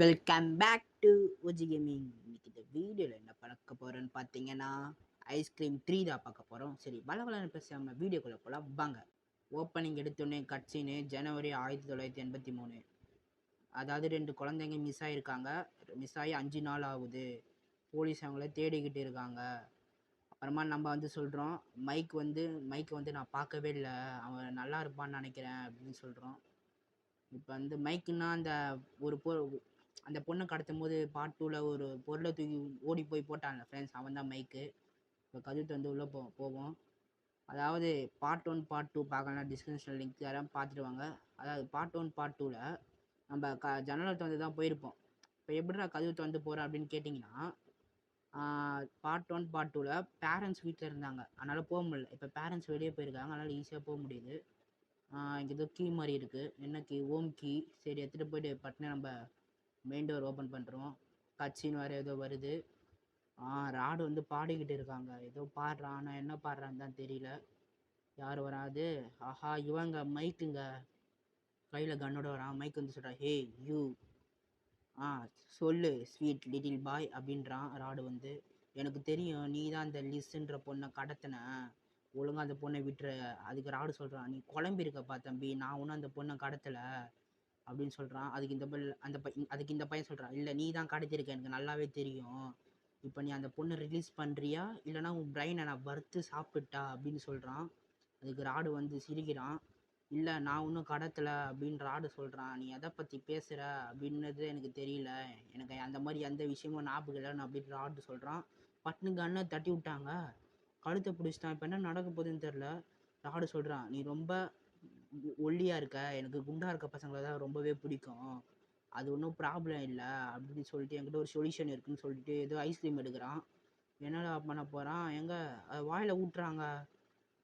Welcome back to OG gaming. இன்னைக்கு இந்த வீடியோவில் என்ன பார்க்க போகிறோன்னு பார்த்தீங்கன்னா ஐஸ்கிரீம் 3 தான் பார்க்க போகிறோம். சரி பலவளன்னு பேசாமல் வீடியோக்குள்ளே போகலாம் வாங்க. ஓப்பனிங் எடுத்தோடனே கட்சின்னு ஜனவரி 1983. அதாவது 2 குழந்தைங்க மிஸ் ஆகிருக்காங்க. மிஸ் ஆகி 5 நாள் ஆகுது. போலீஸ் அவங்கள தேடிக்கிட்டு இருக்காங்க. அப்புறமா நம்ம வந்து சொல்கிறோம் மைக் வந்து நான் பார்க்கவே இல்லை, அவன் நல்லா இருப்பான்னு நினைக்கிறேன் அப்படின்னு சொல்கிறோம். இப்போ வந்து மைக்குன்னா ஒரு அந்த பொண்ணை கடத்தும் போது பார்ட் 2ல் ஒரு பொருளை தூக்கி ஓடி போய் போட்டான்ல ஃப்ரெண்ட்ஸ், அவன் தான் மைக்கு. இப்போ கதிர்த்து வந்து உள்ளே போவோம். அதாவது பார்ட் 1 பார்ட் 2 பார்க்கலாம், டிஸ்கிரிப்ஷன் லிங்க் யாரும் பார்த்துடுவாங்க. அதாவது பார்ட் 1 பார்ட் 2ல் நம்ம ஜன்னலத்தை வந்து தான் போயிருப்போம். இப்போ எப்படிடா கதிர்த்து வந்து போகிறேன் அப்படின்னு கேட்டிங்கன்னா, பார்ட் 1 பார்ட் 2ல் பேரண்ட்ஸ் வீட்டில் இருந்தாங்க, அதனால் போக முடியல. இப்போ பேரண்ட்ஸ் வெளியே போயிருக்காங்க, அதனால் ஈஸியாக போக முடியுது. இங்கே ஏதோ கீ மாதிரி இருக்குது, என்ன கீ? ஓம் கீ. சரி எடுத்துகிட்டு போய்ட்டு பட்டுன்னு நம்ம மெயின் டோர் ஓப்பன் பண்ணுறோம். கட்சின்னு வேறு ஏதோ வருது. ராடு வந்து பாடிக்கிட்டு இருக்காங்க, ஏதோ பாடுறான், ஆனால் என்ன பாடுறான்னு தான் தெரியல. யார் வராது? ஆஹா, இவங்க மைக்குங்க. கையில் கன்னோட வரான். மைக் வந்து சொல்கிறான், ஹே யூ, சொல்லு ஸ்வீட் லிட்டில் பாய் அப்படின்றான். ராடு வந்து, எனக்கு தெரியும் நீ தான் அந்த லிஸ்ன்ற பொண்ணை கடத்தின, ஒழுங்காக அந்த பொண்ணை விட்டுற. அதுக்கு ராடு சொல்கிறான், நீ குழம்பிருக்கப்பா தம்பி, நான் ஒன்றும் அந்த பொண்ணை கடத்தலை அப்படின்னு சொல்கிறான். அதுக்கு இந்த பையன் சொல்கிறான், இல்லை நீ தான் கடத்திருக்க, எனக்கு நல்லாவே தெரியும். இப்போ நீ அந்த பொண்ணை ரிலீஸ் பண்ணுறியா இல்லைனா உன் பிரெயினை நான் வறுத்து சாப்பிட்டா அப்படின்னு சொல்கிறான். அதுக்கு ராடு வந்து சிரிக்கிறான், இல்லை நான் ஒன்றும் கடத்தலை அப்படின்னு ராடு சொல்கிறான். நீ எதை பற்றி பேசுகிற அப்படின்னது எனக்கு தெரியல, எனக்கு அந்த மாதிரி எந்த விஷயமும் ஞாபகம் இல்லைன்னு அப்படின்னு ராடு சொல்கிறான். பட்டுனு கண்ணை தட்டி விட்டாங்க, கழுத்தை பிடிச்சிட்டான். இப்போ என்ன நடக்க போகுதுன்னு தெரில. ராடு சொல்கிறான், நீ ரொம்ப ஒல்லியாக இருக்க, எனக்கு குண்டா இருக்க பசங்களை தான் ரொம்பவே பிடிக்கும், அது ஒன்றும் ப்ராப்ளம் இல்லை அப்படின்னு சொல்லிட்டு என்கிட்ட ஒரு சொல்யூஷன் இருக்குன்னு சொல்லிட்டு ஏதோ ஐஸ்கிரீம் எடுக்கிறான். என்னடா பண்ண போகிறான்? எங்கே வாயில் ஊட்டுறாங்க.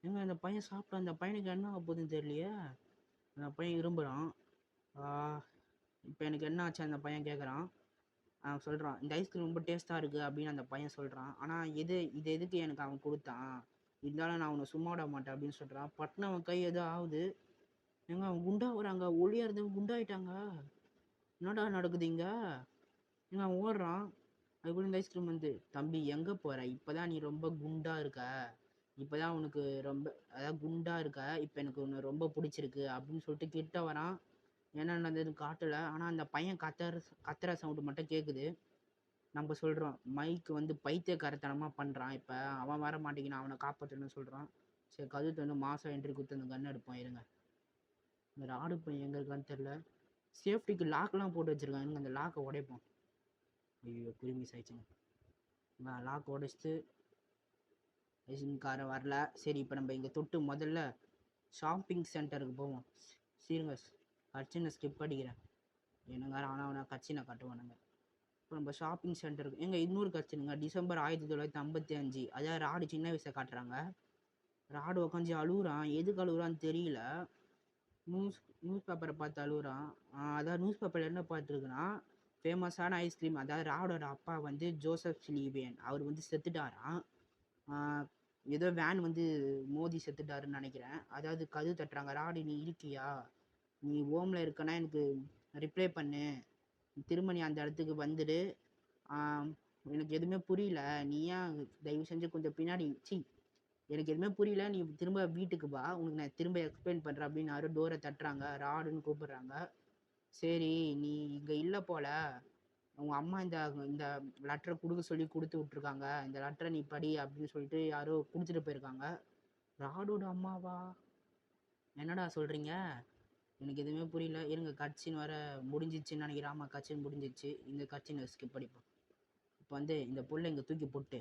எங்கே அந்த பையன் சாப்பிட்டா அந்த பையனுக்கு என்ன ஆக போகுதுன்னு தெரியலையே. அந்த பையன் இரும்புறான். இப்போ எனக்கு என்ன ஆச்சு அந்த பையன் கேட்குறான். அவன் சொல்கிறான், இந்த ஐஸ்கிரீம் ரொம்ப டேஸ்ட்டாக இருக்குது அப்படின்னு அந்த பையன் சொல்கிறான். ஆனால் இது எதுக்கு எனக்கு அவன் கொடுத்தான், இருந்தாலும் நான் அவனை சும்மா விட மாட்டேன் அப்படின்னு சொல்கிறான். பட்டுன்னு அவன் கை ஏதோ ஆகுது. ஏங்க அவன் குண்டா வராங்க, ஒளியாக இருந்தவங்க குண்டாயிட்டாங்க. என்னடா நடக்குதுங்க? ஏங்க அவன் ஓடுறான். அதுக்குள்ள இந்த ஐஸ்கிரீம் வந்து, தம்பி எங்கே போகிற, இப்போ தான் நீ ரொம்ப குண்டா இருக்க, இப்போ தான் உனக்கு ரொம்ப அதாவது குண்டா இருக்க, இப்போ எனக்கு உன்னை ரொம்ப பிடிச்சிருக்கு அப்படின்னு சொல்லிட்டு கிட்ட வரான். என்ன நடந்ததுன்னு காட்டலை, ஆனால் அந்த பையன் கத்துற சவுண்டு மட்டும் கேட்குது. நம்ம சொல்கிறோம், மைக்கு வந்து பைத்தியக்காரத்தனமாக பண்ணுறான், இப்போ அவன் வர மாட்டேங்கிறான், அவனை காப்பாற்றணும்னு சொல்கிறான். சரி கழுத்து வந்து மாதம் என்ட்ரி கொடுத்து அந்த கன் எடுப்போம். இருங்க, இந்த ராடு பையன் எங்கே இருக்கான்னு தெரில. சேஃப்டிக்கு லாக்லாம் போட்டு வச்சுருக்காங்க, அந்த லாக்கை உடைப்போம். ஐயோ மிஸ் ஆயிடுச்சுங்க. லாக் உடைச்சிட்டு காரை வரல. சரி இப்போ நம்ம இங்கே தொட்டு முதல்ல ஷாப்பிங் சென்டருக்கு போவோம். சரிங்க, கட்சினை ஸ்கிப் அடிக்கிறேன். என்னங்க ஆனால் அவனை கட்சினை கட்டுவானுங்க. இப்போ நம்ம ஷாப்பிங் சென்டருக்கு எங்கே இன்னொரு கட்சினுங்க, டிசம்பர் 1955. அதாவது ராடு சின்ன வயசை காட்டுறாங்க. ராடு உட்காந்து அழுகுறான், எதுக்கு அழுகுறான்னு தெரியல. நியூஸ் பேப்பரை பார்த்து அழுகுறான். அதாவது நியூஸ் பேப்பரில் என்ன பார்த்துருக்குன்னா, ஃபேமஸான ஐஸ்கிரீம், அதாவது ராடோட அப்பா வந்து ஜோசப் ஸ்லீவியன், அவர் வந்து செத்துட்டாராம். ஏதோ வேன் வந்து மோதி செத்துட்டாருன்னு நினைக்கிறேன். அதாவது கதவு தட்டுறாங்க, ராடு நீ இருக்கியா, நீ ஹோமில் இருக்கனா எனக்கு ரிப்ளை பண்ணு, திரும்ப நீ அந்த இடத்துக்கு வந்துடு, எனக்கு எதுவுமே புரியல, நீ ஏன் தயவு செஞ்சு கொஞ்சம் பின்னாடி எனக்கு எதுவுமே புரியல, நீ திரும்ப வீட்டுக்கு வா, உனக்கு நான் திரும்ப எக்ஸ்பிளைன் பண்ணுறேன் அப்படின்னு யாரும் டோரை தட்டுறாங்க. ராடுன்னு கூப்பிடுறாங்க. சரி நீ இங்கே இல்லை போல, உங்கள் அம்மா இந்த இந்த லெட்டரை கொடுக்க சொல்லி கொடுத்து விட்ருக்காங்க, இந்த லெட்டரை நீ படி அப்படின்னு சொல்லிட்டு யாரோ கொடுத்துட்டு போயிருக்காங்க. ராடோட அம்மாவா? என்னடா சொல்கிறீங்க, எனக்கு எதுவுமே புரியல. இருங்க, கட்சின்னு வர முடிஞ்சிச்சுன்னு நினைக்கிறேன். ஆமாம் கட்சின்னு முடிஞ்சிச்சு. இந்த கட்சின்னு ஸ்கிப் படிப்போம். இப்போ வந்து இந்த பொருளை இங்கே தூக்கி போட்டு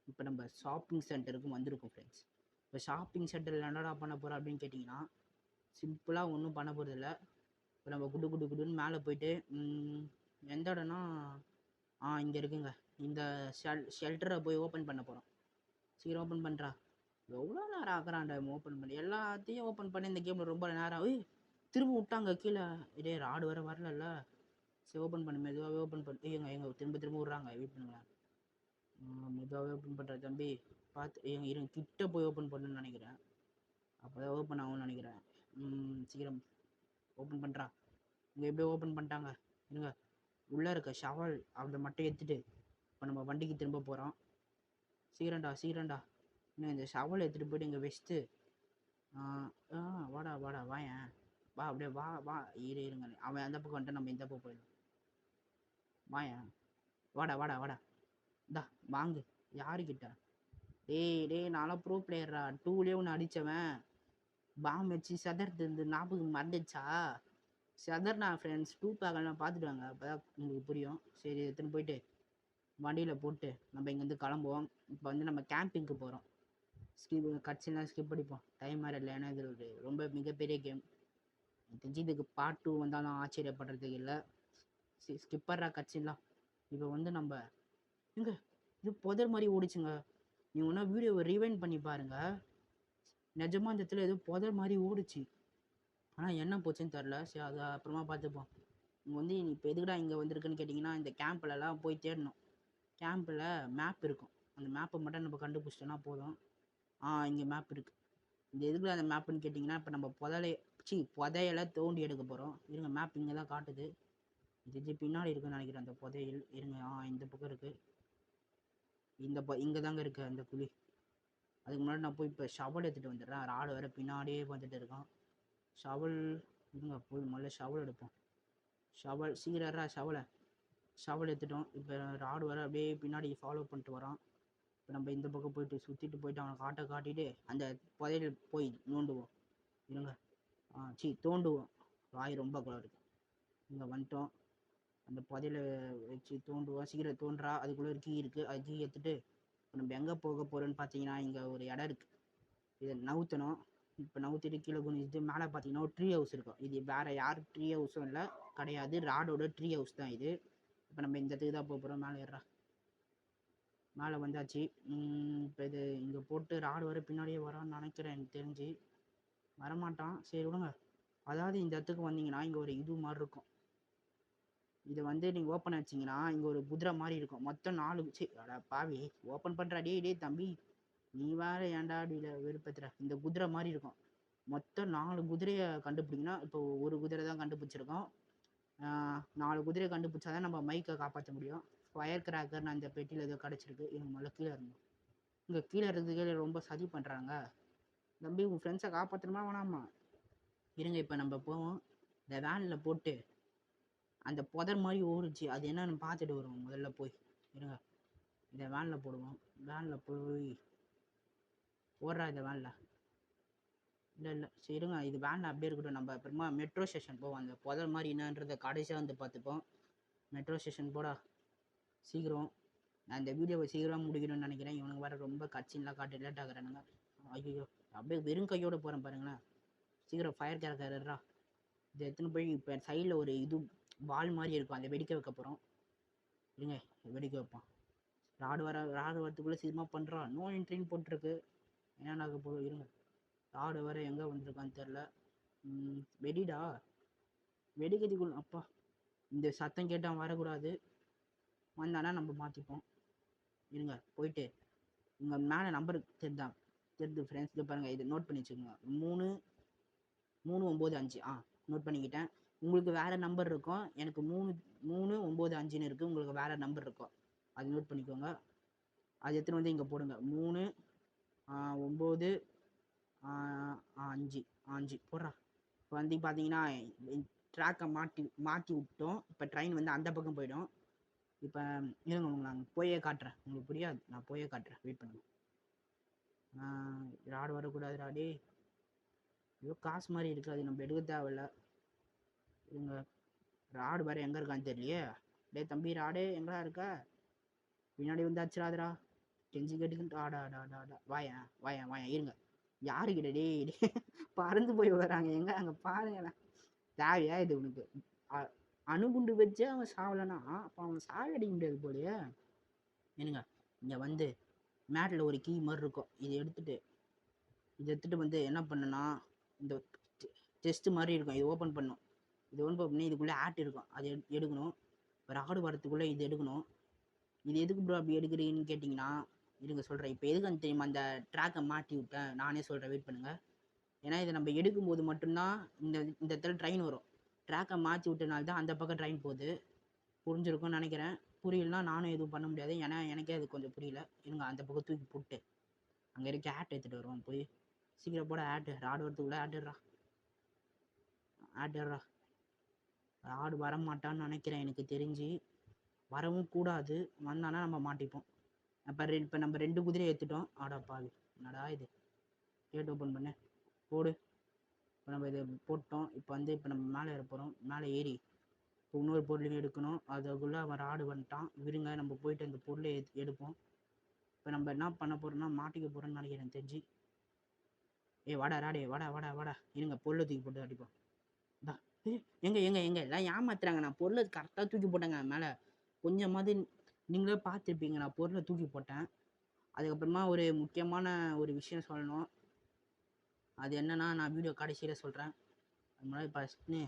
இப்போ நம்ம ஷாப்பிங் சென்டருக்கு வந்திருக்கோம் ஃப்ரெண்ட்ஸ். இப்போ ஷாப்பிங் சென்டரில் என்னடா பண்ண போகிறோம் அப்படின்னு கேட்டிங்கன்னா, சிம்பிளாக ஒன்றும் பண்ண போகிறதில்ல. இப்போ நம்ம குடுன்னு மேலே போயிட்டு எந்த இடம்னா இங்கே இருக்குங்க, இந்த ஷெல்டரை போய் ஓப்பன் பண்ண போகிறோம். சீக்கிரம் ஓப்பன் பண்ணுறா. எவ்வளோ நேரம் ஆக்குறான்டா ஓப்பன் பண்ணி, எல்லாத்தையும் ஓப்பன் பண்ணி இந்த கேமில் ரொம்ப நேரம். திரும்ப விட்டாங்க கீழே. இதே ராடு வர வரல. சரி ஓப்பன் பண்ணு, மெதுவாகவே ஓப்பன் பண்ணு. எங்க திரும்ப விட்றாங்க, வெயிட் பண்ணுங்களேன். மெதுவாகவே ஓப்பன் பண்ணுற தம்பி, பார்த்து இருங்க, கிட்ட போய் ஓப்பன் பண்ணுன்னு நினைக்கிறேன், அப்போ தான் ஓப்பன் ஆகும்னு நினைக்கிறேன். சீக்கிரம் ஓப்பன் பண்ணுறா. இங்கே எப்படியோ ஓப்பன் பண்ணிட்டாங்க. இருங்க, உள்ளே இருக்க ஷவல் அதை மட்டும் எடுத்துட்டு இப்போ நம்ம வண்டிக்கு திரும்ப போகிறோம். சீக்கிரம்டா இன்னும் இந்த ஷவல் எடுத்துகிட்டு போயிட்டு இங்கே வச்சுட்டு வாடா வாயேன் வா அப்படியே வா இருங்க. அவன் அந்த பக்கம் வந்துட்டு நம்ம இந்த பக்கம் போயிடலாம். வாயேன் வாடா இந்தா வாங்கு. யாருக்கிட்ட? டேய் நான்லாம் ப்ரோ பிளேயர்ரா. 2லயே ஒன்று அடித்தவன் பாம் வச்சு செதறது ஞாபகம் மறந்துச்சா? செதர்னா ஃப்ரெண்ட்ஸ் 2 பேக்கெல்லாம் பார்த்துட்டு வாங்க, அப்போ தான் உங்களுக்கு புரியும். சரி எடுத்துன்னு போயிட்டு வண்டியில் போட்டு நம்ம இங்கேருந்து கிளம்புவோம். இப்போ வந்து நம்ம கேம்பிங்க்கு போகிறோம். கட்சிலாம் ஸ்கிப் அடிப்போம், டைம் வேறு இல்லை. ஏன்னா இது ஒரு ரொம்ப மிகப்பெரிய கேம். தெரிஞ்சு இதுக்கு பார்ட் 2 வந்தாலும் ஆச்சரியப்படுறதுக்கு இல்லை. ஸ்கிப் பண்ணுற கட்சிலாம். இப்போ வந்து நம்ம இங்கே இது புதர் மாதிரி ஓடிச்சுங்க. நீங்கள் ஒன்றா வீடியோவை ரிவைண்ட் பண்ணி பாருங்க. நிஜமாக இந்த இடத்துல ஏதோ புதர் மாதிரி ஓடிச்சு. ஆனால் என்ன போச்சுன்னு தெரில. சரி அதை அப்புறமா பார்த்துப்போம். இங்கே வந்து இப்போ எதுக்குடா இங்கே வந்திருக்குன்னு கேட்டிங்கன்னா, இந்த கேம்ப்லலாம் போய் தேடணும். கேம்பில் மேப் இருக்கும். அந்த மேப்பை மட்டும் நம்ம கண்டுபிடிச்சிட்டோன்னா போதும். இங்கே மேப் இருக்குது. இந்த எதுக்குள்ள அந்த மேப்புன்னு கேட்டிங்கன்னா, இப்போ நம்ம புதையெல்லாம் தோண்டி எடுக்க போகிறோம். இருங்க, மேப் இங்கே தான் காட்டுது. இது பின்னாடி இருக்குன்னு நினைக்கிறேன் அந்த புதையல். இருங்க, இந்த பக்கம் இருக்குது. இங்கே தாங்க இருக்குது அந்த குழி. அதுக்கு முன்னாடி நான் போய் இப்போ ஷவல் எடுத்துகிட்டு வந்துடுறேன். ராடு வேறு பின்னாடியே வந்துட்டு இருக்கான். ஷவல் இருங்க, போய் முதல்ல ஷவல் எடுப்போம். சீக்கிரா ஷவல் எடுத்துட்டோம். இப்போ ராடு வேறு அப்படியே பின்னாடி ஃபாலோ பண்ணிட்டு வரான். இப்போ நம்ம இந்த பக்கம் போயிட்டு சுற்றிட்டு போயிட்டு அவனை காட்டிட்டு அந்த புதையல் போய் நோண்டுவோம். இருங்க, தோண்டுவோம். வாய் ரொம்ப குளம் இருக்கு. இங்கே வந்துட்டோம். அந்த புதையலை வச்சு தோண்டுவோம். சீக்கிரம் தோன்றா. அதுக்குள்ளே ஒரு கீ இருக்குது. அது கீ எடுத்துட்டு இப்போ நம்ம எங்கே போக போகிறோன்னு பார்த்தீங்கன்னா, இங்கே ஒரு இடம் இருக்குது. இதை நவுத்தணும். இப்போ நவுத்திட்டு கீழே குனிஞ்சிட்டு மேலே பார்த்தீங்கன்னா ஒரு ட்ரீ ஹவுஸ் இருக்கும். இது வேறு யார் ட்ரீ ஹவுஸும் இல்லை, கிடையாது. ராடோட ட்ரீ ஹவுஸ் தான் இது. இப்போ நம்ம இந்த இடத்துக்கு தான் போக போகிறோம். மேலே ஏறா. மேலே வந்தாச்சு. இப்போ இது இங்கே போட்டு ராடு வர பின்னாடியே வரான்னு நினைக்கிறேன். எனக்கு தெரிஞ்சு வரமாட்டான். சரி விடுங்க. அதாவது இந்த இடத்துக்கு வந்தீங்கன்னா இங்கே ஒரு இது மாதிரி இருக்கும். இதை வந்து நீங்கள் ஓப்பன் வச்சிங்கன்னா இங்கே ஒரு குதிரை மாதிரி இருக்கும். மொத்தம் 4 பாவி ஓப்பன் பண்ணுறா. டே தம்பி, நீ வேறு ஏன்டா அடியில் விருப்பத்துற. இந்த குதிரை மாதிரி இருக்கும். மொத்தம் 4 குதிரையை கண்டுபிடிங்கன்னா, இப்போ ஒரு குதிரை தான் கண்டுபிடிச்சிருக்கோம். 4 குதிரையை கண்டுபிடிச்சாதான் நம்ம மைக்கை காப்பாற்ற முடியும். ஃபயர் கிராக்கர்னு அந்த பெட்டியில் ஏதோ கிடச்சிருக்கு. இவங்க முதல்ல கீழே இருந்தோம். இங்கே கீழே இருக்கிறதுக்கு ரொம்ப சதி பண்ணுறாங்க. தம்பி உங்கள் ஃப்ரெண்ட்ஸை காப்பாற்றணுமா வேணாமா? இருங்க, இப்போ நம்ம போவோம். இந்த வேனில் போட்டு அந்த புதர் மாதிரி ஓடிச்சு, அது என்னன்னு பார்த்துட்டு வருவோம். முதல்ல போய் இருங்க, இந்த வேனில் போடுவோம். வேனில் போய் ஓடுறா இந்த வேனில். இல்லை சரி இருங்க, இது வேனில் அப்படியே இருக்கட்டும். நம்ம அப்புறமா மெட்ரோ ஸ்டேஷன் போவோம். அந்த புதர் மாதிரி என்னன்றதை கடைசியாக வந்து பார்த்துப்போம். மெட்ரோ ஸ்டேஷன் போடா சீக்கிரம். நான் இந்த வீடியோவை சீக்கிரம் முடிக்கணும்னு நினைக்கிறேன். இவனுக்கு வேறு ரொம்ப கட்சின்லாம் காட்டி லேட் ஆகுறானுங்க. ஐயோ, அப்படியே வெறும் கையோடு போகிறேன் பாருங்களேன். சீக்கிரம் ஃபயர் கேரக்டர்ரா. இதை எடுத்துன்னு போய் இப்போ சைடில் ஒரு இது வால் மாதிரி இருக்கும், அதை வெடிக்க வைக்க போகிறோம். இருங்க, வெடிக்க வைப்போம். ராடு வரத்துக்குள்ளே சீக்கிரமாக பண்ணுறான். நோ என்ட்ரின்னு போட்டிருக்கு. என்னென்ன போதும். இருங்க, ராடு வர எங்கே வந்திருக்கான்னு தெரில. வெடிடா. வெடிக்கிறதுக்குள்ள அப்பா இந்த சத்தம் கேட்டால் வரக்கூடாது. வந்தானா நம்ம மாற்றிப்போம். இருங்க, போயிட்டு இங்கே மேலே நம்பர் தெரியுது ஃப்ரெண்ட்ஸ். இது பாருங்கள், இது நோட் பண்ணி வச்சுக்கோங்க. 339 நோட் பண்ணிக்கிட்டேன். உங்களுக்கு வேறு நம்பர் இருக்கும். எனக்கு 395ன்னு இருக்குது. உங்களுக்கு வேறு நம்பர் இருக்கும், அது நோட் பண்ணிக்கோங்க. அது எடுத்துன்னு வந்து இங்கே போடுங்க. 395 போடுறா. இப்போ வந்து பார்த்தீங்கன்னா ட்ராக்கை மாற்றி விட்டோம். இப்போ ட்ரெயின் வந்து அந்த பக்கம் போயிடும். இப்போ இருங்க, நாங்கள் போயே காட்டுறேன். உங்களுக்கு புரியாது, நான் போயே காட்டுறேன். வெயிட் பண்ணுங்க. ராடு வரக்கூடாது. ராடே ஏதோ காசு மாதிரி இருக்குது, அது நம்ம எடுக்க தேவையில்ல. இவங்க ராடு வேறு எங்கே இருக்கான்னு தெரியலையே. டே தம்பி, ராடே எங்கடா இருக்கா? பின்னாடி வந்து அச்சிடாதரா. கெஞ்சி கேட்டுக்கிட்டு ஆடா வாயன் இருங்க. யாருக்கிட்ட டே பறந்து போய் வராங்க. எங்க அங்கே பாருங்க. தேவையா இது உனக்கு? அணுகுண்டு வச்சு அவன் சாவலைன்னா அப்போ அவன் சாவடிக்க முடியாது போலையே. என்னங்க, இங்கே வந்து மேட்டில் ஒரு கீ மாதிரி இருக்கும். இதை எடுத்துகிட்டு வந்து என்ன பண்ணுன்னா, இந்த டெஸ்ட் மாதிரி இருக்கும், இது ஓப்பன் பண்ணும். இது ஓப்பன் பண்ணி இதுக்குள்ளே ஆட் இருக்கும், அது எடுக்கணும். ஒரு ஆடு வரத்துக்குள்ளே இது எடுக்கணும். இது எதுக்கு ப்ரோ அப்படி எடுக்கிறீங்கன்னு கேட்டிங்கன்னா, இருங்க சொல்கிறேன். இப்போ எதுக்கு தெரியுமா அந்த ட்ராக்கை மாட்டி விட்டேன், நானே சொல்கிறேன். வெயிட் பண்ணுங்கள். ஏன்னா இதை நம்ம எடுக்கும்போது மட்டும்தான் இந்த இடத்துல ட்ரெயின் வரும். ட்ராக்கை மாற்றி விட்டனால தான் அந்த பக்கம் ட்ரெயின் போகுது. புரிஞ்சிருக்கும்னு நினைக்கிறேன். புரியலனா நானும் எதுவும் பண்ண முடியாது. ஏன்னா எனக்கே அது கொஞ்சம் புரியல. இருங்க அந்த பக்கம் தூக்கி போட்டு அங்கே இருக்க ஆட் எடுத்துகிட்டு வருவோம் போய். சீக்கிரம் போட ஆட்டு. ராடு வரதுக்குள்ளே ஆட்டுடுறா. ஆட்டுடுறா. ராடு வரமாட்டான்னு நினைக்கிறேன் எனக்கு தெரிஞ்சு. வரவும் கூடாது. வந்தானா நம்ம மாட்டிப்போம். இப்போ நம்ம 2 குதிரையை ஏற்றுட்டோம். ஆடா பாவி, என்னடா இது. கேட் ஓப்பன் பண்ணு. போடு. இப்போ நம்ம இதை போட்டோம். இப்போ நம்ம மேலே ஏற போகிறோம். மேலே ஏறி இப்போ இன்னொரு பொருளையும் எடுக்கணும். அதுக்குள்ளே அவன் ராடு வந்துட்டான். விருங்க நம்ம போயிட்டு அந்த பொருளை எடுப்போம். இப்போ நம்ம என்ன பண்ண போகிறோம்னா மாட்டிக்க போகிறோன்னு நினைக்கிறேன் தெரிஞ்சு. வாடா ராடே, வாடா வாடா வாடா. இருங்க பொருளை தூக்கி போட்டு அடிப்போம். எங்க எங்க எங்க எல்லாம் ஏமாத்துறாங்க. நான் பொருளை கரெக்டாக தூக்கி போட்டேங்க மேலே. கொஞ்சமாவது நீங்களே பார்த்துருப்பீங்க. நான் பொருளை தூக்கி போட்டேன். அதுக்கப்புறமா ஒரு முக்கியமான ஒரு விஷயம் சொல்லணும். அது என்னன்னா நான் வீடியோ கடைசியில் சொல்கிறேன். அது முன்னாடி ஃபஸ்ட்டு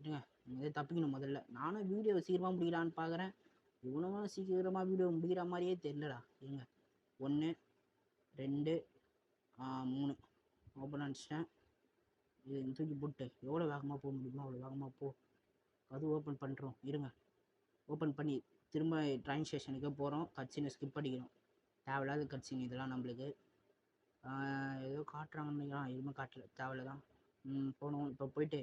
இருங்க, நீங்கள் தப்பிக்கணும் முதல்ல. நானும் வீடியோ சீக்கிரமாக முடிக்கலான்னு பார்க்குறேன். இவ்வளோ சீக்கிரமாக வீடியோ முடிக்கிற மாதிரியே தெரியலடா. இருங்க 1 2 3 ஓப்பன் அடிச்சிட்டேன். இது தூக்கி போட்டு எவ்வளோ வேகமாக போக முடியுமோ அவ்வளோ வேகமாக போ. அது ஓப்பன் பண்ணுறோம். இருங்க ஓப்பன் பண்ணி திரும்ப ட்ரெயின் ஸ்டேஷனுக்கு போகிறோம். கட்சினை ஸ்கிப் அடிக்கிறோம். தேவையில்லாத கட்சிங்க இதெல்லாம் நம்மளுக்கு. ஏதோ காட்டுறாங்கன்னு நினைக்கிறேன். எதுவுமே காட்டல. தேவையில்ல தான். போனோம். இப்போ போயிட்டு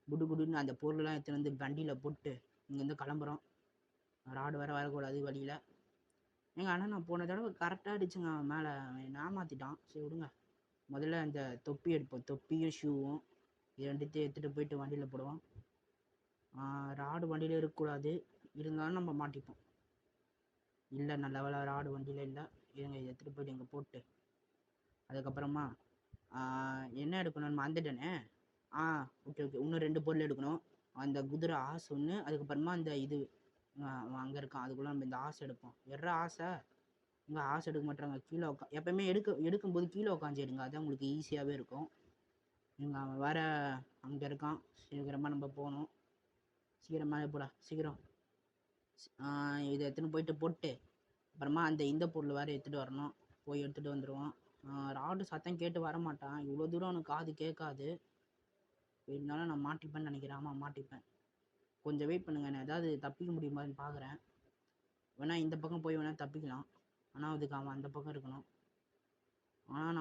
குடு குடுன்னு அந்த பொருளெல்லாம் எடுத்துகிட்டு வந்து வண்டியில் போட்டு இங்கேருந்து கிளம்புறோம். ராடு வேறு வரக்கூடாது வழியில். ஆனால் நான் போன தடவை கரெக்டாக அடிச்சுங்க. மேலே ஏமாற்றிட்டான். சரி விடுங்க. முதல்ல அந்த தொப்பி எடுப்போம். தொப்பியும் ஷூவும் இது ரெண்டுத்தையும் எடுத்துகிட்டு போயிட்டு வண்டியில் போடுவோம். ராடு வண்டியில் இருக்கக்கூடாது. இருந்தாலும் நம்ம மாட்டிப்போம். இல்லை நல்ல வேலை ராடு வண்டியில் இல்லை. இருங்க இதை எடுத்துகிட்டு போயிட்டு இங்கே போட்டு அதுக்கப்புறமா என்ன எடுக்கணும்னு மறந்துட்டேனே. Okay okay. இன்னும் 2 பொருள் எடுக்கணும். அந்த குதிரை ஆசை ஒன்று. அதுக்கப்புறமா அந்த இது அங்கே இருக்கான். அதுக்குள்ளே நம்ம இந்த ஆசை எடுப்போம். ஆசை இங்கே ஆசை எடுக்க மாட்டாங்க. கீழே எப்போயுமே எடுக்கும்போது கீழே உட்காந்து எடுங்க. அதான் உங்களுக்கு ஈஸியாகவே இருக்கும். இங்கே அவன் வேற அங்கே இருக்கான். சீக்கிரமாக நம்ம போகணும். சீக்கிரமாக போடா சீக்கிரம். இதை எடுத்துன்னு போயிட்டு போட்டு அப்புறமா இந்த பொருள் வேறு எடுத்துகிட்டு வரணும். போய் எடுத்துகிட்டு வந்துடுவோம். ராடு சத்தம் கேட்டு வரமாட்டான். இவ்வளோ தூரம் அவனுக்கு காது கேட்காது. இருந்தாலும் நான் மாட்டிப்பேன்னு நினைக்கிறேன். ஆமாம் மாட்டிப்பேன். கொஞ்சம் வெயிட் பண்ணுங்க. நான் ஏதாவது தப்பிக்க முடியுமான்னு பார்க்குறேன். வேணா இந்த பக்கம் போய் வேணால் தப்பிக்கலாம். ஆனால் அதுக்கு அவன் அந்த பக்கம் இருக்கணும். ஆனால்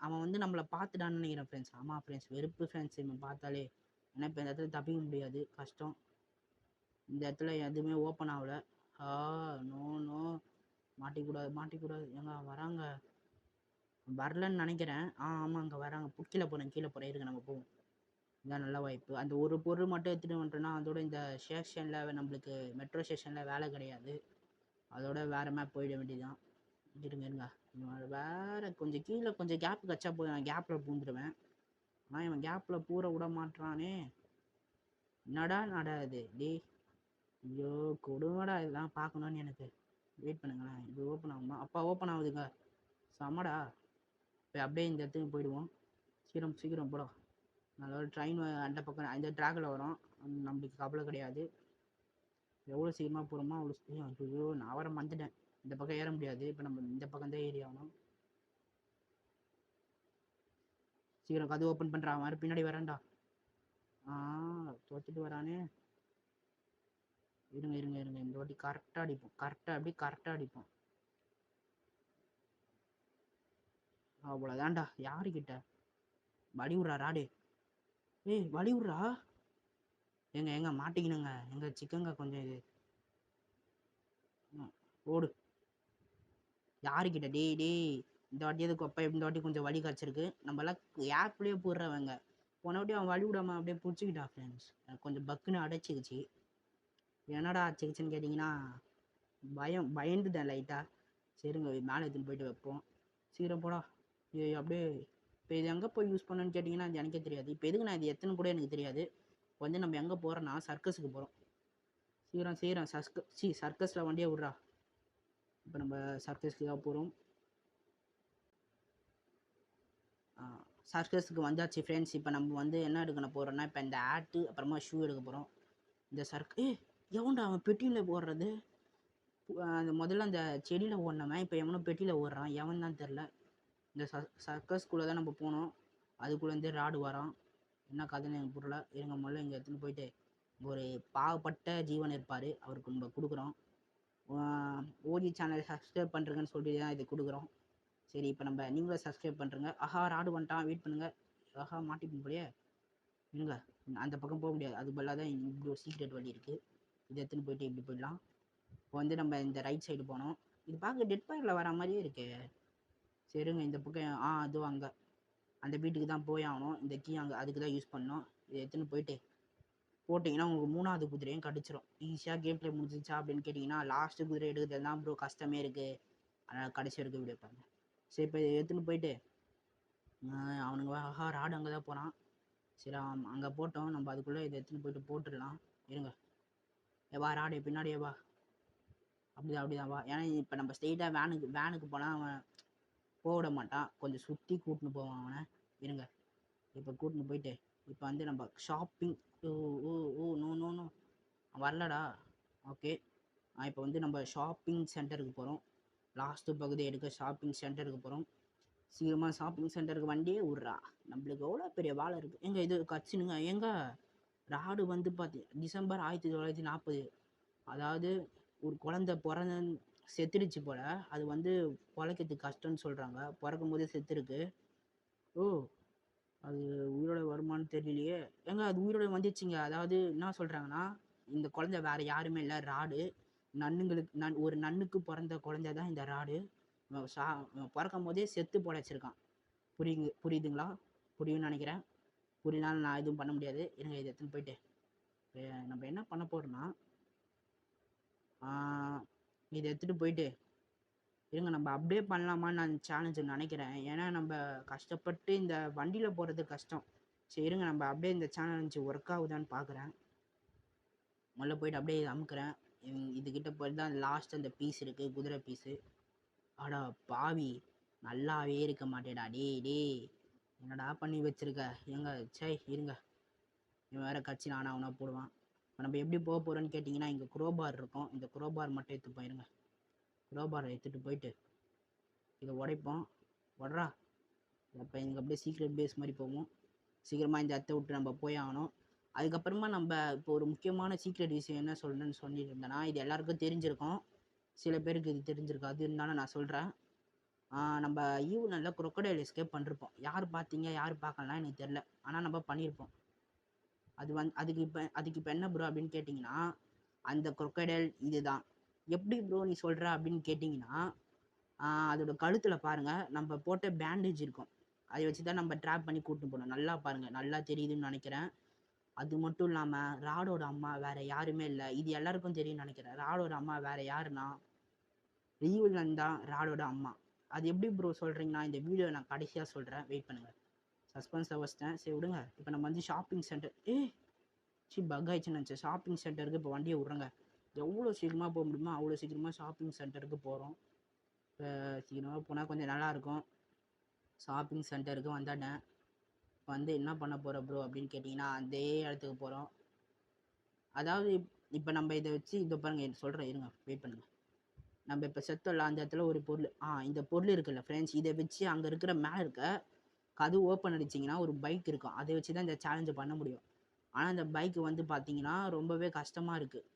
அவன் வந்து நம்மளை பார்த்துட்டான்னு நினைக்கிறேன் ஃப்ரெண்ட்ஸ். ஆமாம் ஃப்ரெண்ட்ஸ், வெறுப்பு ஃப்ரெண்ட்ஸ் இவன் பார்த்தாலே. ஏன்னா இப்போ இந்த இடத்துல தப்பிக்க முடியாது. கஷ்டம். இந்த இடத்துல எதுவுமே ஓப்பன் ஆகலை. No no. மாட்டிக்கூடாது. ஏங்க வராங்க. வரலன்னு நினைக்கிறேன். ஆமாம் அங்கே வராங்க. கீழே போகிறேன். இருக்கு நம்ம போவோம். இதான் நல்ல வாய்ப்பு. அந்த ஒரு பொருள் மட்டும் எடுத்துகிட்டு வந்துட்டோன்னா அதோட இந்த ஸ்டேஷனில் நம்மளுக்கு மெட்ரோ ஸ்டேஷனில் வேலை கிடையாது. அதோட வேறு மேப் போயிட வேண்டியதுதான். இருங்க வேறு கொஞ்சம் கீழே கொஞ்சம் கேப் கச்சா போய் நான் கேப்பில் பூந்துடுவேன். ஆனால் இவன் கேப்பில் பூர விட மாட்டானே. என்னடா இது டேய். ஐயோ கொடுமடா. இதெல்லாம் பார்க்கணுன்னு எனக்கு. வெயிட் பண்ணுங்களேன். இது ஓப்பன் ஆகுமா? அப்பா ஓப்பன் ஆகுதுங்க. செம்மடா. இப்போ அப்படியே இந்த இடத்துக்கு போயிடுவோம். சீக்கிரம் போட. நல்ல ட்ரெயின் அந்த பக்கம் அந்த ட்ராக்கில் வரும். நம்மளுக்கு கவலை கிடையாது. எவ்வளோ சீக்கிரமாக போகிறோமோ அவ்வளோ. ஐயோ நான் வர மறந்துட்டேன். இந்த பக்கம் ஏற முடியாது. இப்போ நம்ம இந்த பக்கம் தான் ஏறி ஆகணும். சீக்கிரம் கதவு ஓப்பன் பண்ணுறான். மாதிரி பின்னாடி வரேன்டா. தோத்துட்டு வரானே. இருங்க இந்த வாட்டி கரெக்டாக அடிப்போம். கரெக்டாக அடிப்போம். அவ்வளோதான்டா. யாருக்கிட்ட வழி விட்றா ராடு. வழி விட்றா. எங்க மாட்டிக்கணுங்க. எங்க சிக்கங்க கொஞ்சம் இது ஓடு. யாருக்கிட்ட டேய். இந்த வாட்டி எதுக்கு அப்பா இந்த வாட்டி கொஞ்சம் வழி கிடச்சிருக்கு. நம்மளாம் ஆப்லேயே போடுறவங்க. போன வாட்டி அவன் வழி விடாமல் அப்படியே பிடிச்சிக்கிட்டான் ஃப்ரெண்ட்ஸ். கொஞ்சம் பக்குன்னு அடைச்சிக்கிச்சு. என்னடா ஆச்சுக்கிச்சுன்னு கேட்டிங்கன்னா பயந்துட்டேன் லைட்டாக. சரிங்க மேலே எடுத்துன்னு போயிட்டு வைப்போம். சீக்கிரம் போடா. அப்படியே இப்போ இது எங்கே போய் யூஸ் பண்ணணுன்னு கேட்டிங்கன்னா அது எனக்கே தெரியாது. இப்போ எதுக்கு நான் இது எத்தனை கூட எனக்கு தெரியாது. இப்போ நம்ம எங்கே போகிறோன்னா சர்க்கஸுக்கு போகிறோம். சீக்கிரம் சர்க்கஸில் வண்டியை விட்றா. இப்போ நம்ம சர்க்கஸ்க்கு தான் போகிறோம். சர்க்கஸுக்கு வந்தாச்சு ஃப்ரெண்ட்ஸ். இப்போ நம்ம என்ன எடுக்க போகிறோன்னா இப்போ இந்த ஆட்டு அப்புறமா ஷூ எடுக்க போகிறோம். இந்த எவன்டா அவன் பெட்டியில் போடுறது. அந்த முதல்ல அந்த செடியில் ஓடினவன் இப்போ எவனோ பெட்டியில் ஓடுறான். எவன் தான் தெரில. இந்த சர்க்கஸ்குள்ளே தான் நம்ம போனோம். அதுக்குள்ளேருந்து ராடு வரான். என்ன கதைன்னு எனக்கு புரியல. இருங்க முதல்ல இங்கே எடுத்துன்னு போயிட்டு ஒரு பாவப்பட்ட ஜீவன் இருப்பார், அவருக்கு நம்ம கொடுக்குறோம். ஓஜி சேனல் சப்ஸ்கிரைப் பண்ணுறேங்கன்னு சொல்லிட்டு தான் இது கொடுக்குறோம். சரி, இப்போ நம்ம நீங்களும் சப்ஸ்கிரைப் பண்ணுறங்க. ஆஹா, ராடு வந்துட்டான், வெயிட் பண்ணுங்க. ஆஹா, மாட்டிப்போம் போலியே. இருங்க, அந்த பக்கம் போக முடியாது, அது பதிலாக தான் இப்படி ஒரு சீக்ரெட் வழி இருக்குது. இதை எடுத்துன்னு போயிட்டு இப்படி போயிடலாம். இப்போ வந்து நம்ம இந்த ரைட் சைடு போனோம். இது பார்க்க டெட் பாயில் வர மாதிரியே இருக்கு. சரிங்க, இந்த பக்கம் அதுவும் அங்கே அந்த வீட்டுக்கு தான் போய் ஆகணும். இந்த கீ அங்கே அதுக்கு தான் யூஸ் பண்ணோம். இதை எடுத்துன்னு போயிட்டு போட்டிங்கன்னா உங்களுக்கு 3வது குதிரையும் கடிச்சிடும். ஈஸியாக கேம் பிளே முடிஞ்சிச்சா அப்படின்னு கேட்டிங்கன்னா, லாஸ்ட்டு குதிரை எடுக்கிறது தான் ப்ரோ கஷ்டமே இருக்குது. அதனால் கடைசி வரைக்கும் வீடியோ பாருங்க. சரி, இப்போ எடுத்துன்னு போயிட்டு அவனுங்க ஆஹா, ராடு அங்கே தான் போகிறான். சரி, அங்கே போட்டோம். நம்ம அதுக்குள்ளே இதை எடுத்துன்னு போயிட்டு போட்டுடலாம். இருங்க, வா ராடு பின்னாடியே வா. அப்படிதான் வா. ஏன்னா இப்போ நம்ம ஸ்ட்ரெயிட்டாக வேனுக்கு போனால் அவன் போக விட மாட்டான், கொஞ்சம் சுற்றி கூட்டின்னு போவான் அவனை. இருங்க, இப்போ கூட்டின்னு போயிட்டு இப்போ வந்து நம்ம shopping. Oh oh oh no no no, வரலடா. ஓகே, இப்போ வந்து நம்ம ஷாப்பிங் சென்டருக்கு போகிறோம். லாஸ்ட்டு பகுதி எடுக்க ஷாப்பிங் சென்டருக்கு போகிறோம். சீக்கிரமாக ஷாப்பிங் சென்டருக்கு வண்டியே விட்றா, நம்மளுக்கு எவ்வளோ பெரிய வேலை இருக்குது. எங்க இது கட்சினுங்க, எங்க ராடு வந்து டிசம்பர் 1940. அதாவது ஒரு குழந்தை செத்துடுச்சு போல். அது வந்து பொழைக்கிறதுக்கு கஷ்டம்னு சொல்கிறாங்க, பிறக்கும் போதே செத்துருக்கு. ஓ, அது உயிரோட வருமானு தெரியலையே. ஏங்க அது உயிரோட வந்துச்சுங்க. அதாவது என்ன சொல்கிறாங்கன்னா, இந்த குழந்தை வேறு யாருமே இல்லை, ராடு. ஒரு நன்னுக்கு பிறந்த குழந்தை தான் இந்த ராடு. பிறக்கும் போதே செத்து பொழைச்சிருக்கான். புரியுதுங்களா? புரியும்னு நினைக்கிறேன். புரியலான்னு நான் எதுவும் பண்ண முடியாது. இருங்க, இதை எடுத்துன்னு போயிட்டு நம்ம என்ன பண்ண போகிறோம்னா, இதை எடுத்துகிட்டு போயிட்டு இருங்க, நம்ம அப்படியே பண்ணலாமான்னு நான் சேலஞ்சு நினைக்கிறேன். ஏன்னா நம்ம கஷ்டப்பட்டு இந்த வண்டியில் போகிறது கஷ்டம். சரி இருங்க, நம்ம அப்படியே இந்த சேலஞ்சு ஒர்க் ஆகுதான்னு பார்க்குறேன். முதல்ல போயிட்டு அப்படியே இதை அமுக்கிறேன். இதுக்கிட்ட போயிட்டு தான் லாஸ்ட் அந்த பீஸ் இருக்குது, குதிரை பீஸு. ஆடா பாவி, நல்லாவே இருக்க மாட்டேடா டே. என்னடா பண்ணி வச்சிருக்க. எங்க சே, இருங்க, இவன் வேறு கட்சி நானா அவனா போடுவான். இப்போ நம்ம எப்படி போக போகிறோன்னு கேட்டிங்கன்னா, இங்கே குரோபார் இருக்கும். இந்த குரோபார் மட்டும் எடுத்து போயிருங்க. குரோபாரை எடுத்துகிட்டு போயிட்டு இதை உடைப்போம். உடறா. அப்போ இங்கே அப்படியே சீக்ரெட் பேஸ் மாதிரி போவோம். சீக்கிரமாக இந்த இடத்த விட்டு நம்ம போய் ஆகணும். அதுக்கப்புறமா நம்ம இப்போ ஒரு முக்கியமான சீக்ரெட் விஷயம் என்ன சொல்லணும்னு சொல்லிட்டு இருந்தேன்னா, இது எல்லாருக்கும் தெரிஞ்சிருக்கும், சில பேருக்கு இது தெரிஞ்சிருக்காது. இருந்தாலும் நான் சொல்கிறேன். நம்ம நல்ல குரோக்கடைல் எஸ்கேப் பண்ணிருப்போம். யார் பார்த்தீங்க யார் பார்க்கலாம் எனக்கு தெரில, ஆனால் நம்ம பண்ணியிருப்போம். அதுக்கு இப்போ என்ன ப்ரோ அப்படின்னு கேட்டிங்கன்னா, அந்த குரோக்கடைல் இதுதான். எப்படி ப்ரோ நீ சொல்கிற அப்படின்னு கேட்டிங்கன்னா, அதோட கழுத்தில் பாருங்கள், நம்ம போட்ட பேண்டேஜ் இருக்கும். அதை வச்சு தான் நம்ம ட்ராப் பண்ணி கூப்பிட்டு போனோம். நல்லா பாருங்கள், நல்லா தெரியுதுன்னு நினைக்கிறேன். அது மட்டும் இல்லாமல் ராடோட அம்மா வேறு யாருமே இல்லை. இது எல்லாருக்கும் தெரியும்னு நினைக்கிறேன். ராடோட அம்மா வேறு யாருன்னா ரீவலன் தான் ராடோட அம்மா. அது எப்படி ப்ரோ சொல்கிறீங்கன்னா, இந்த வீடியோ நான் கடைசியாக சொல்கிறேன், வெயிட் பண்ணுங்கள். சஸ்பென்ஸை வச்சிட்டேன், சரி விடுங்க. இப்போ நம்ம வந்து ஷாப்பிங் சென்டர் பக் ஆயிடுச்சுன்னு நினச்சேன். ஷாப்பிங் சென்டருக்கு இப்போ வண்டியை விட்றேங்க. எவ்வளோ சீக்கிரமாக போக முடியுமோ அவ்வளோ சீக்கிரமாக ஷாப்பிங் சென்டருக்கு போகிறோம். இப்போ சீக்கிரமாக போனால் கொஞ்சம் நல்லாயிருக்கும். ஷாப்பிங் சென்டருக்கு வந்தாட்டேன். வந்து என்ன பண்ண போகிற ப்ரோ அப்படின்னு கேட்டிங்கன்னா, அதே இடத்துக்கு போகிறோம். அதாவது இப்போ நம்ம இதை வச்சு இதை பாருங்கள், சொல்கிறேன், இருங்க, வெயிட் பண்ணுங்கள். நம்ம இப்போ செத்தோம்ல, அந்த இடத்துல ஒரு பொருள், இந்த பொருள் இருக்குல்ல ஃப்ரெண்ட்ஸ், இதை வச்சு அங்கே இருக்கிற மேலே இருக்க கதவு ஓப்பன் அடிச்சிங்கன்னா ஒரு பைக் இருக்கும். அதை வச்சு தான் இந்த சேலஞ்சை பண்ண முடியும். ஆனால் அந்த பைக்கு வந்து பார்த்தீங்கன்னா ரொம்பவே கஷ்டமாக இருக்குது.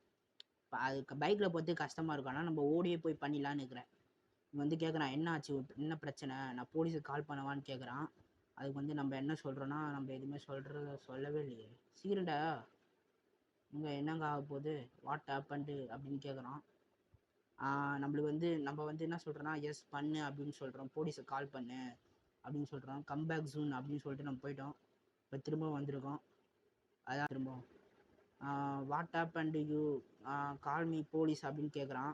இப்போ அதுக்கு பைக்கில் போகிறது கஷ்டமாக இருக்கும், ஆனால் நம்ம ஓடியே போய் பண்ணிடலான்னு இருக்கிறேன். வந்து கேட்குறான், என்ன ஆச்சு, என்ன பிரச்சனை, நான் போலீஸுக்கு கால் பண்ணவான்னு கேட்குறான். அதுக்கு வந்து நம்ம என்ன சொல்கிறோன்னா, நம்ம எதுவுமே சொல்லவே இல்லையே. சீக்கிரண்டா, இங்கே என்னங்க ஆக போகுது, வாட் ஹேப்பன்டு அப்படின்னு கேட்குறான். நம்மளுக்கு வந்து நம்ம வந்து என்ன சொல்கிறோன்னா, எஸ் பண்ணு அப்படின்னு சொல்கிறோம், போலீஸுக்கு கால் பண்ணு அப்படின்னு சொல்கிறோம். கம்பேக் ஜூன் அப்படின்னு சொல்லிட்டு நம்ம போயிட்டோம். இப்போ திரும்ப வந்திருக்கோம். அதான் திரும்பவும் what happened you call me police அப்படின்னு கேட்குறான்.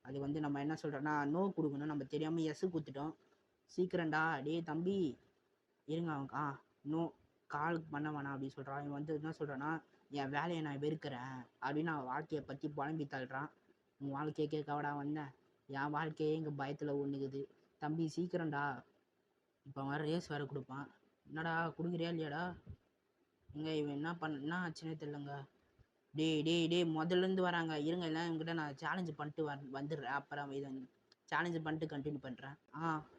அது வந்து நம்ம என்ன சொல்கிறோன்னா, நோ கொடுக்கணும். நம்ம தெரியாமல் எஸ் கொடுத்துட்டோம். சீக்கிரண்டா டே தம்பி, இருங்க அவன் நோ கால் பண்ண வேணாம் அப்படின்னு சொல்கிறான். இவன் வந்து என்ன சொல்கிறான்னா, என் வேலையை நான் வெறுக்கிறேன் அப்படின்னு அவன் வாழ்க்கையை பற்றி புலம்பி தள்ளுறான். உன் வாழ்க்கையை கேட்கவாடா வந்தேன், என் வாழ்க்கையே இங்கே பயத்தில் ஒன்றுக்குது. தம்பி சீக்கிரம்டா. இப்போ அவன் ரேஸ் வேறு கொடுப்பான். என்னடா கொடுக்குறியா இல்லையாடா? இங்கே இவன் என்ன ஆச்சுன்னே தெரியலங்க. டே முதல்லேருந்து வராங்க. இருங்க, இல்லை இவங்ககிட்ட நான் சேலஞ்சு பண்ணிட்டு வந்துடுறேன். அப்புறம் இதை சேலஞ்சு பண்ணிட்டு கண்டினியூ பண்ணுறேன்.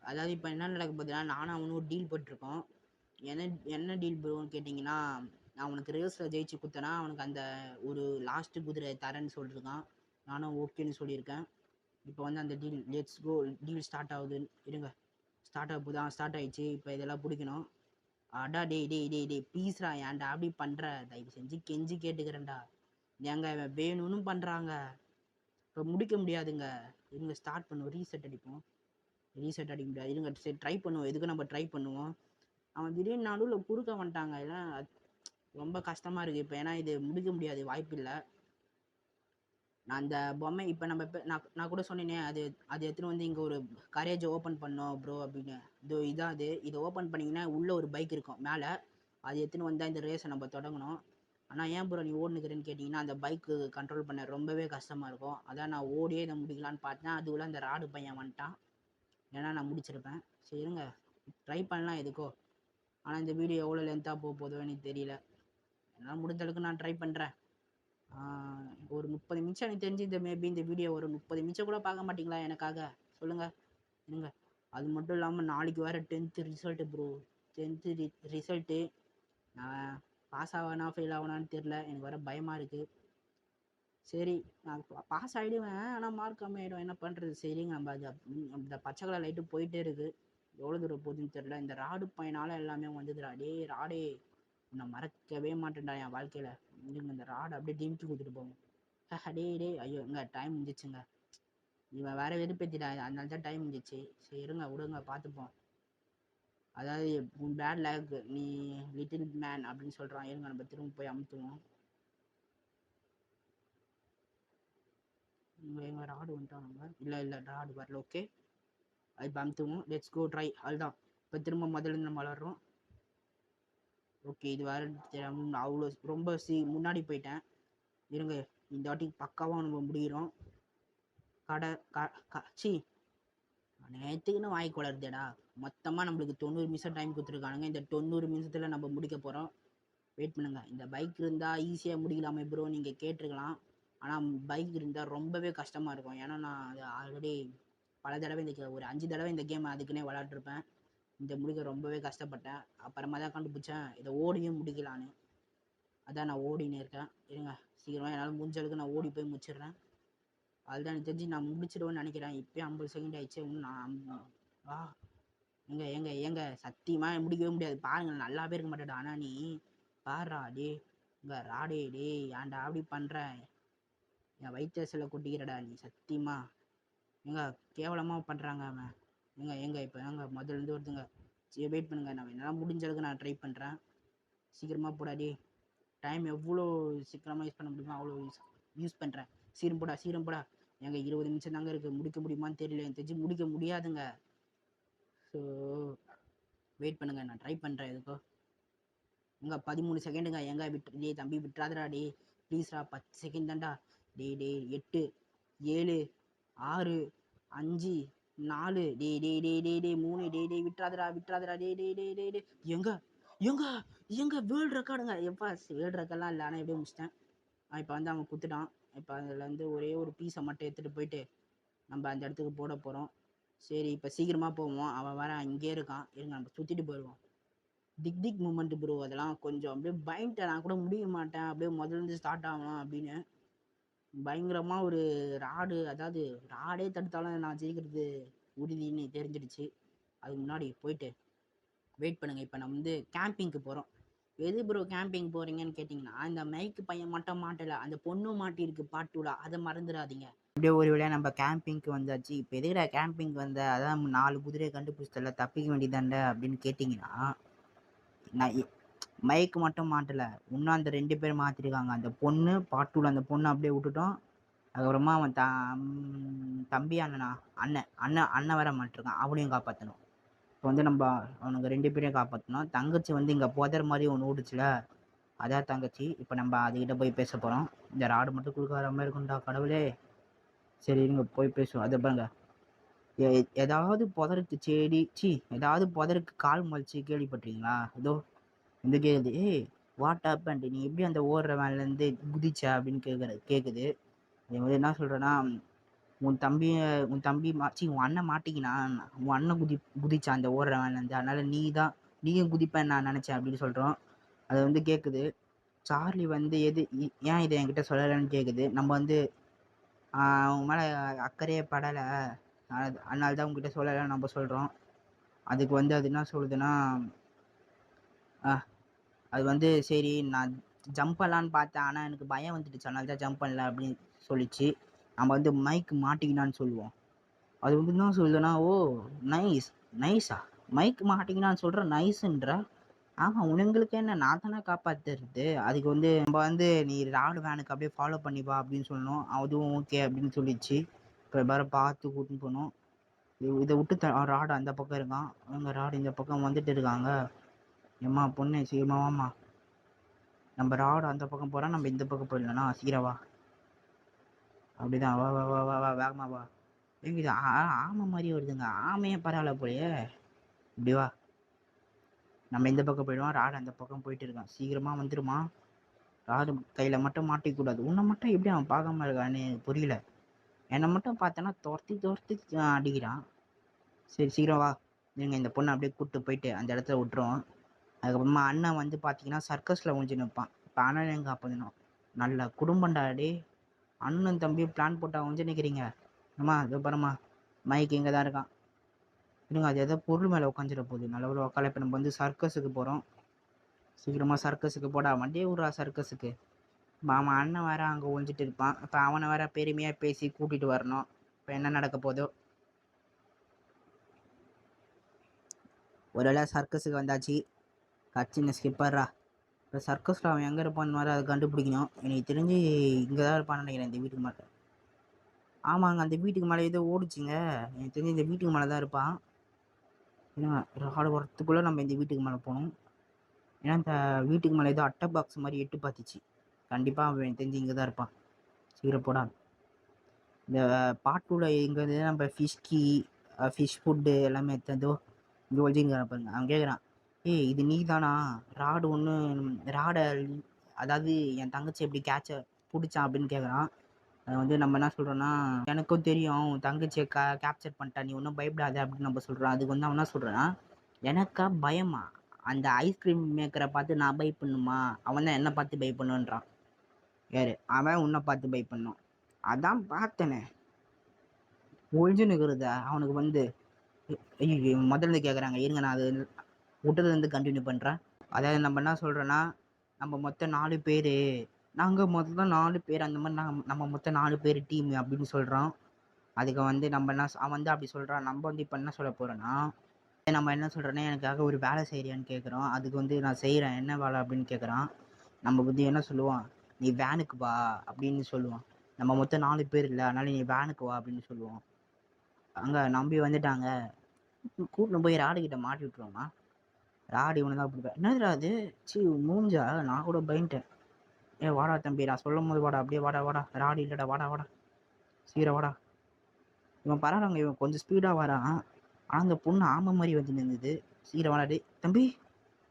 அதாவது இப்போ என்ன நடக்க போகுதுன்னா, நானும் அவனும் டீல் போட்டிருக்கோம். என்ன டீல் ப்ரோன்னு கேட்டிங்கன்னா, நான் அவனுக்கு ரேஸில் ஜெயிச்சு குத்தனா அவனுக்கு அந்த ஒரு லாஸ்ட்டு குதிரை தரேன்னு சொல்லியிருக்கான். நானும் ஓகேன்னு சொல்லியிருக்கேன். இப்போ வந்து அந்த deal let's go, deal start ஆகுது. இருங்க, ஸ்டார்ட் ஆக போதான், ஸ்டார்ட் ஆயிடுச்சு. இப்போ இதெல்லாம் பிடிக்கணும். அடா டேய் ப்ளீஸ்ரா, ஏன்டா அப்படி பண்ணுற? தயவு செஞ்சு கெஞ்சி கேட்டுக்கிறேன்டா. ஏங்க வேணும்னு பண்ணுறாங்க, இப்போ முடிக்க முடியாதுங்க. இருங்க ஸ்டார்ட் பண்ணுவோம், ரீசெட் அடிப்போம். ரீசெட் அடிக்க முடியாது, இருங்க சரி ட்ரை பண்ணுவோம். எதுக்கு நம்ம ட்ரை பண்ணுவோம். அவன் திடீர்னு நடுவில் குறுக்க வந்துட்டாங்க, இல்லை ரொம்ப கஷ்டமாக இருக்குது இப்போ. ஏன்னா இது முடிக்க முடியாது, வாய்ப்பு இல்லை. நான் அந்த பொம்மை இப்போ நம்ம நான் கூட சொன்னேனே, அது எடுத்துன்னு வந்து இங்கே ஒரு கரேஜ் ஓப்பன் பண்ணோம் ப்ரோ அப்படின்னு. இதான் இதை ஓப்பன் பண்ணிங்கன்னா உள்ளே ஒரு பைக் இருக்கும் மேலே, அது எடுத்துன்னு வந்தால் இந்த ரேஸை நம்ம தொடங்கணும். ஆனால் ஏன் ப்ரோ நீ ஓடுனுக்கிறேன்னு கேட்டிங்கன்னா, அந்த பைக்கு கண்ட்ரோல் பண்ண ரொம்பவே கஷ்டமாக இருக்கும். அதான் நான் ஓடியே இதை முடிக்கலான்னு பார்த்தேன். அதுக்குள்ளே அந்த ராடு பையன் வந்துட்டான், ஏன்னா நான் முடிச்சிருப்பேன். சரி இருங்க ட்ரை பண்ணலாம் எதுக்கோ. ஆனால் இந்த வீடியோ எவ்வளோ லென்த்தாக போதோ எனக்கு தெரியல. என்னால் முடிஞ்ச அளவுக்கு நான் ட்ரை பண்ணுறேன். ஒரு 30 நிமிஷம் எனக்கு தெரிஞ்சு இந்த வீடியோ ஒரு 30 நிமிஷம் கூட பார்க்க மாட்டிங்களா எனக்காக சொல்லுங்கள். இருங்க, அது மட்டும் இல்லாமல் நாளைக்கு வேறு 10th result bro. 10th result நான் பாஸ் ஆகனா ஃபெயில் ஆகணான்னு தெரில, எனக்கு வேறு பயமாக இருக்குது. சரி நான் பாஸ் ஆகிடுவேன், ஆனால் மார்க் கம்மியாகிடும், என்ன பண்ணுறது. சரிங்க, நம்ம அந்த பச்சை கலர் லைட்டு போயிட்டே இருக்குது. எவ்வளோ தூரம் போகுதுன்னு தெரில. இந்த ராடு பையனால் எல்லாமே வந்துதுடா. ராடே உன்னை மறக்கவே மாட்டேன்டா என் வாழ்க்கையில். இந்த ராடு அப்படியே டிமிக்கி கொடுத்துட்டு போங்க. டே ஐயோ இங்கே டைம் முடிஞ்சிச்சுங்க. இவன் வேற வெறுப்பேத்திடா, அதனால தான் டைம் முடிஞ்சிச்சு. சரி இருங்க விடுங்க பார்த்துப்போம். அதாவது உன் பேட் லேக், நீ லிட்டில் மேன் அப்படின்னு சொல்கிறான். இருங்க நம்ம திரும்ப போய் அமுத்துவோம். எங்க ராடு வந்துட்டாங்க. இல்லை ராடு வரல. ஓகே இப்போ அமுத்துவோம். Let's go try. அதுதான் இப்போ திரும்ப முதல்ல நம்ம வளர்றோம். ஓகே இது வேறு அவ்வளோ ரொம்ப முன்னாடி போயிட்டேன். இருங்க இந்த வாட்டி பக்காவாக நம்ம முடிகிறோம். சி நேற்றுக்குன்னு வாய்க்கு வளருதேடா. மொத்தமாக நம்மளுக்கு 90 நிமிஷம் டைம் கொடுத்துருக்கானுங்க. இந்த 90 நிமிஷத்தில் நம்ம முடிக்க போகிறோம். வெயிட் பண்ணுங்கள். இந்த பைக் இருந்தால் ஈஸியாக முடிக்கலாமே ப்ரோ நீங்கள் கேட்டிருக்கலாம். ஆனால் பைக் இருந்தால் ரொம்பவே கஷ்டமாக இருக்கும். ஏன்னா நான் அது ஆல்ரெடி பல தடவை ஒரு 5 தடவை இந்த கேம் அதுக்குன்னே விளாட்ருப்பேன். இந்த முடிக்க ரொம்பவே கஷ்டப்பட்டேன். அப்புறமா தான் கண்டுபிடிச்சேன் இதை ஓடியும் முடிக்கலான்னு. அதான் நான் ஓடின்னு இருக்கேன். இருங்க சீக்கிரமாக என்னால் முடிஞ்ச அளவுக்கு நான் ஓடி போய் முடிச்சிடுறேன். அதுதான் எனக்கு தெரிஞ்சு நான் முடிச்சிடுவேன்னு நினைக்கிறேன். இப்போயே 50 செகண்ட் ஆயிடுச்சு. நான் ஏங்க சத்தியமாக முடிக்கவே முடியாது. பாருங்க நல்லாவே இருக்க மாட்டேடா. ஆனால் நீ பாடுறா இங்கே ராடே ஏன்டா அப்படி பண்ணுறேன்? என் வயிற்றுல கொட்டிக்கிறடா நீ சத்தியமா. கேவலமாக பண்ணுறாங்க அவன். இப்போ முதல்லேருந்து வருதுங்க. சரி வெயிட் பண்ணுங்க, நான் என்னால் முடிஞ்ச அளவுக்கு நான் ட்ரை பண்ணுறேன். சீக்கிரமாக போடாடி. டைம் எவ்வளோ சீக்கிரமாக யூஸ் பண்ண முடியுமோ அவ்வளோ யூஸ் பண்ணுறேன். சீரம் போடா. 20 நிமிஷம் தாங்க இருக்குது. முடிக்க முடியுமான்னு தெரியல. எனக்கு தெரிஞ்சு முடிக்க முடியாதுங்க. ஸோ வெயிட் பண்ணுங்க, நான் ட்ரை பண்ணுறேன் எதுக்கோ. 13 செகண்டுங்க. விட்டு தம்பி விட்டுறாதடா ப்ளீஸ்ரா. 10 செகண்ட் தான்டா. 8 7 6 5 4 3 விட்டுறாதடா. எங்க வேர்ல்டு ரெக்கார்டுங்க. எப்பா வேர்ல்டு ரெக்கார்ட்லாம் இல்லை, ஆனால் எப்படியும் முடிச்சிட்டேன். இப்போ வந்து அவன் குத்துட்டான். இப்போ அதுலேருந்து ஒரே ஒரு பீஸை மட்டும் எடுத்துகிட்டு போயிட்டு நம்ம அந்த இடத்துக்கு போட போகிறோம். சரி இப்போ சீக்கிரமாக போவோம். அவன் வேற அங்கேயே இருக்கான். இருங்க நம்ம சுற்றிட்டு போயிடுவோம். திக் மூமெண்ட் ப்ரோ. அதெல்லாம் கொஞ்சம் அப்படியே பயந்துட்டேன். நான் கூட முடிய மாட்டேன், அப்படியே முதல்லேருந்து ஸ்டார்ட் ஆகணும் அப்படின்னு. பயங்கரமாக ஒரு ராடு, அதாவது ராடே தடுத்தாலும் நான் ஜெயிக்கிறது உறுதின்னு தெரிஞ்சிடுச்சு. அதுக்கு முன்னாடி போயிட்டு வெயிட் பண்ணுங்கள். இப்போ நம்ம வந்து கேம்பிங்க்கு போகிறோம். எது ப்ரோ கேம்பிங் போகிறீங்கன்னு கேட்டிங்கன்னா, இந்த மைக்கு பையன் மட்டும் மாட்டலை, அந்த பொண்ணு மாட்டியிருக்கு பாட்டுடா, அதை மறந்துடாதீங்க. அப்படியே ஒரு வழியாக நம்ம கேம்பிங்க்கு வந்தாச்சு. இப்போ எதுக்குடா கேம்பிங் வந்த? அதான் 4 குதிரையை கண்டுபிடிச்சல, தப்பிக்க வேண்டியதாண்ட அப்படின்னு கேட்டிங்கன்னா, நான் மைக்கு மட்டும் மாட்டலை, இன்னும் அந்த 2 பேர் மாற்றிருக்காங்க. அந்த பொண்ணு பாட்டுல, அந்த பொண்ணை அப்படியே விட்டுட்டோம். அதுக்கப்புறமா அவன் தம்பி அண்ணன் வர மாட்டிருக்கான், அவனையும் காப்பாற்றணும். இப்போ வந்து நம்ம அவனுக்கு 2 பேரையும் காப்பாற்றணும். தங்கச்சி வந்து இங்கே புதர் மாதிரி ஒன்று ஓடுச்சுல, அதான் தங்கச்சி. இப்போ நம்ம அதுக்கிட்ட போய் பேச போகிறோம். இந்த ராடு மட்டும் கொடுக்காத மாதிரி இருக்கும்டா கடவுளே. சரி இங்கே போய் பேசுவோம். அதை பாருங்க, ஏதாவது புதருக்கு ஏதாவது புதருக்கு கால் மலிச்சு கேள்விப்பட்டிருக்கீங்களா? ஏதோ இந்த கேட்குது, வாட் ஹேப்பன்ட், நீ எப்படி அந்த ஓடுற வேன்லேருந்து குதிச்ச அப்படின்னு கேட்குது. அதே மாதிரி என்ன சொல்கிறேன்னா, உன் தம்பி உன் அண்ணன் மாட்டிக்கினான், உன் அண்ணன் குதிச்சான் அந்த ஓடுற வேன்லேருந்து, அதனால் நீயும் குதிப்பேன்னு நான் நினச்சேன் அப்படின்னு சொல்கிறோம். அது வந்து கேட்குது. சார்லி வந்து ஏன் இதை என்கிட்ட சொல்லலைன்னு கேட்குது. நம்ம வந்து அவங்க மேலே அக்கறையே படலை, அதனால தான் உங்ககிட்ட சொல்லலைன்னு நம்ம சொல்கிறோம். அதுக்கு வந்து அது என்ன சொல்லுதுன்னா, அது வந்து சரி நான் ஜம்ப் பண்ணலான்னு பார்த்தேன், ஆனால் எனக்கு பயம் வந்துடுச்சு, அதனால தான் ஜம்ப் பண்ணல அப்படின்னு சொல்லிச்சு. நம்ம வந்து மைக் மாட்டிக்கினான்னு சொல்லுவோம். அது வந்து என்ன சொல்லுதுன்னா, ஓ நைஸ் நைஸா, மைக் மாட்டிக்கினான்னு சொல்கிறேன் நைஸுன்ற. ஆமாம், உங்களுக்கு என்ன, நான் தானே காப்பாற்றுறது. அதுக்கு வந்து நம்ம வந்து நீ ராடு வேனுக்கு அப்படியே ஃபாலோ பண்ணிப்பா அப்படின்னு சொல்லணும். அதுவும் ஓகே அப்படின்னு சொல்லிச்சு. இப்போ வேறு பார்த்து கூட்டின்னு போகணும். இதை விட்டு ராடு அந்த பக்கம் இருக்கான், அவங்க ராடு இந்த பக்கம் வந்துட்டு இருக்காங்க. ஏம்மா பொண்ணு சீக்கிரமா வாம்மா, நம்ம ராடு அந்த பக்கம் போகிறோம், நம்ம இந்த பக்கம் போயிடலண்ணா, சீக்கிரம் வா. அப்படிதான், வா வா வா வா வா வேகமா வா. எங்க இது ஆமை மாதிரி வருதுங்க, ஆமையே பரவாயில்ல போலயே. இப்படி வா, நம்ம இந்த பக்கம் போயிடுவோம், ராடு அந்த பக்கம் போயிட்டு இருக்கான், சீக்கிரமா வந்துருமா. ராடு கையில் மட்டும் மாட்டிக்கூடாது. உன்னை மட்டும் எப்படி அவன் பார்க்காம இருக்கான்னு புரியல. என்னை மட்டும் பார்த்தேன்னா துரத்தி துரத்தி அடிக்கிறான். சரி சீக்கிரம் வா. நீங்கள் இந்த பொண்ணை அப்படியே கூப்பிட்டு போயிட்டு அந்த இடத்துல விட்டுருவோம். அதுக்கப்புறமா அண்ணன் வந்து பார்த்தீங்கன்னா சர்க்கஸில் ஒழிஞ்சு நிற்பான். இப்போ அண்ணன் எங்கே அப்போதுனோம், நல்ல குடும்பண்டாடி. அண்ணன் தம்பி பிளான் போட்டால் ஒழிஞ்சு நிற்கிறீங்க. அம்மா இதோ பாரும்மா, மைக் இங்கே தான் இருக்கான். இருங்க, அது ஏதோ பொருள் மேலே உட்காந்துட போகுது. நல்ல உக்கால. இப்போ நம்ம வந்து சர்க்கஸுக்கு போகிறோம். சீக்கிரமாக சர்க்கஸுக்கு போடா, வண்டியே விட்றா சர்க்கஸுக்கு. மாமா அண்ணன் வேற அங்கே ஒழிஞ்சிட்டு இருப்பான். இப்போ அவனை வேற பெருமையாக பேசி கூட்டிகிட்டு வரணும். இப்போ என்ன நடக்க போதோ. ஒருவேளை சர்க்கஸுக்கு வந்தாச்சு. கட்சின்னு ஸ்கிப்பர்ரா. இப்போ சர்க்கஸில் அவன் எங்கே இருப்பான்னு மாதிரி அதை கண்டுபிடிக்கணும். எனக்கு தெரிஞ்சு இங்கே தான் இருப்பான்னு நினைக்கிறேன், இந்த வீட்டுக்கு மேலே. ஆமாங்க, அந்த வீட்டுக்கு மேலே ஏதோ ஓடிச்சுங்க. எனக்கு தெரிஞ்சு இந்த வீட்டுக்கு மேலே தான் இருப்பான். ஏன்னா ராடு வரத்துக்குள்ளே நம்ம இந்த வீட்டுக்கு மேலே போகணும். ஏன்னா இந்த வீட்டுக்கு மேலே ஏதோ அட்டை பாக்ஸ் மாதிரி எட்டு பார்த்துச்சு. கண்டிப்பாக அவன் எனக்கு தெரிஞ்சு இங்கே தான் இருப்பான். சீக்கிரம் போடா. இந்த பாட்டோட இங்கே வந்து நம்ம ஃபிஷ் ஃபுட்டு எல்லாமே எடுத்ததோ இங்கே ஒழிஞ்சுங்கிறான் பாருங்க. அவன் கேட்குறான், ஏய் இது நீ தானா ராடு ஒன்று, ராடை அதாவது என் தங்கச்சி எப்படி கேட்ச பிடிச்சான் அப்படின்னு கேட்குறான். அதை வந்து நம்ம என்ன சொல்கிறோன்னா, எனக்கும் தெரியும் உன் தங்கச்சியை கேப்சர் பண்ணிட்டா, நீ ஒன்றும் பயப்படாத அப்படின்னு நம்ம சொல்கிறோம். அதுக்கு வந்து அவன் என்ன சொல்கிறான்னா, எனக்கா பயமா, அந்த ஐஸ்கிரீம் மேக்கரை பார்த்து நான் பை பண்ணுமா, அவன் தான் என்னை பார்த்து பை பண்ணுன்றான். யாரு அவன்? உன்னை பார்த்து பை பண்ணும். அதான் பார்த்தனே ஒழிஞ்சு நிற்கிறத. அவனுக்கு வந்து ஐயோ முதல்ல கேட்குறாங்க. இருங்க, நான் அது விட்டதுலேருந்து கண்டினியூ பண்ணுறேன். அதாவது நம்ம என்ன சொல்கிறோன்னா, நம்ம மொத்தம் 4 பேர், நாங்கள் மொத்தம் 4 பேர், அந்த மாதிரி நம்ம மொத்தம் 4 பேர் டீம் அப்படின்னு சொல்கிறோம். அதுக்கு வந்து நம்ம என்ன, அவன் வந்து அப்படி சொல்கிறான். நம்ம வந்து இப்போ என்ன சொல்ல போகிறோன்னா, நம்ம என்ன சொல்கிறோன்னா, எனக்காக ஒரு வேலை செய்கிறியான்னு கேட்குறோம். அதுக்கு வந்து நான் செய்கிறேன், என்ன வேலை அப்படின்னு கேட்குறான். நம்ம வந்து என்ன சொல்லுவோம், நீ வேனுக்கு வா அப்படின்னு சொல்லுவோம். நம்ம மொத்தம் 4 பேர் இல்லை, அதனால நீ வேனுக்கு வா அப்படின்னு சொல்லுவோம். அங்கே நம்பி வந்துட்டாங்க. கூட்டின்னு போய் ராடு கிட்ட மாட்டி விட்டுருவோமா. ராடு இவனை தான் பிடிப்பேன். என்னதுடா அது, சி மூஞ்சா, நான் கூட பயன்ட்டேன். வாடா தம்பி, நான் சொல்லும் போது வாடா, அப்படியே வாடா வாடா, ராடு இல்லைடா, வாடா வாடா, சீக்கிரம் வாடா. இவன் பரவாயில்லங்க, இவன் கொஞ்சம் ஸ்பீடாக வரான். ஆனால் அந்த பொண்ணு ஆமை மாதிரி வந்து நின்றுது. சீக்கிரம் வாடா டே தம்பி.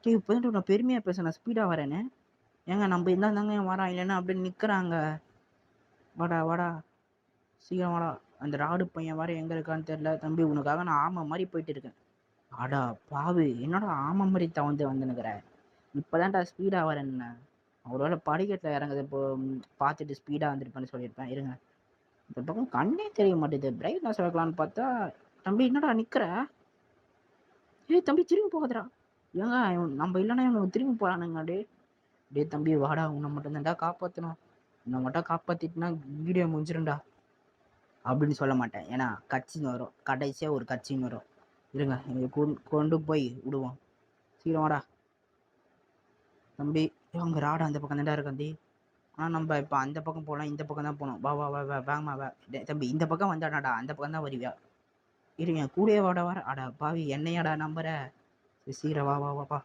டே இப்போ தான் நான் பெருமையாக பேசுகிறேன், ஸ்பீடாக வரேன்னு. ஏங்க நம்ம இருந்தாங்க வரான், இல்லைன்னா அப்படியே நிற்கிறாங்க. வாடா வாடா, சீக்கிரம் வாடா. அந்த ராடு பையன் வர எங்கே இருக்கான்னு தெரில தம்பி, உனக்காக நான் ஆமை மாதிரி போயிட்டு இருக்கேன். அடா பாவு, என்னடா ஆமை மாதிரி வந்துனுக்குற, இப்போதான்டா ஸ்பீடாக வரேன்னு. ஒருவேளை படிக்கட்டில் இறங்குது இப்போ பார்த்துட்டு ஸ்பீடாக வந்துருப்பேன்னு சொல்லியிருப்பேன். இருங்க, இந்த பக்கம் கண்ணே தெரிய மாட்டேது, பிரைட்னஸ் வைக்கலான்னு பார்த்தா. தம்பி என்னடா நிற்கிற, ஏய் தம்பி திரும்பி போகாதடா. ஏங்க நம்ம இல்லைன்னா இவனுக்கு திரும்பி போகிறானுங்க. டே தம்பி வாடா, உன்னை மட்டும்தான்டா காப்பாற்றணும், உன்னை மட்டும் காப்பாற்றிட்டுனா வீடியோ முடிஞ்சிரும்டா அப்படின்னு சொல்ல மாட்டேன். ஏன்னா கட்சின்னு வரும், கடைசியாக ஒரு கட்சின்னு வரும். இருங்க, இங்கே கொண்டு போய் விடுவோம். சீக்கிரம் வாடா தம்பி. அவங்க ராடு அந்த பக்கம் தான்டா இருக்கு தம்பி. ஆனால் நம்ம இப்போ அந்த பக்கம் போகலாம், இந்த பக்கம் தான் போகணும். வா வா வா வா வேகமா வா. தம்பி இந்த பக்கம் வந்தாடாடா, அந்த பக்கம் தான் வருவியா. இருங்க கூடயே வாடா வர. அடா பாவி, என்னையாடா நம்புற. சீக்கிரம் வா வா வாப்பா.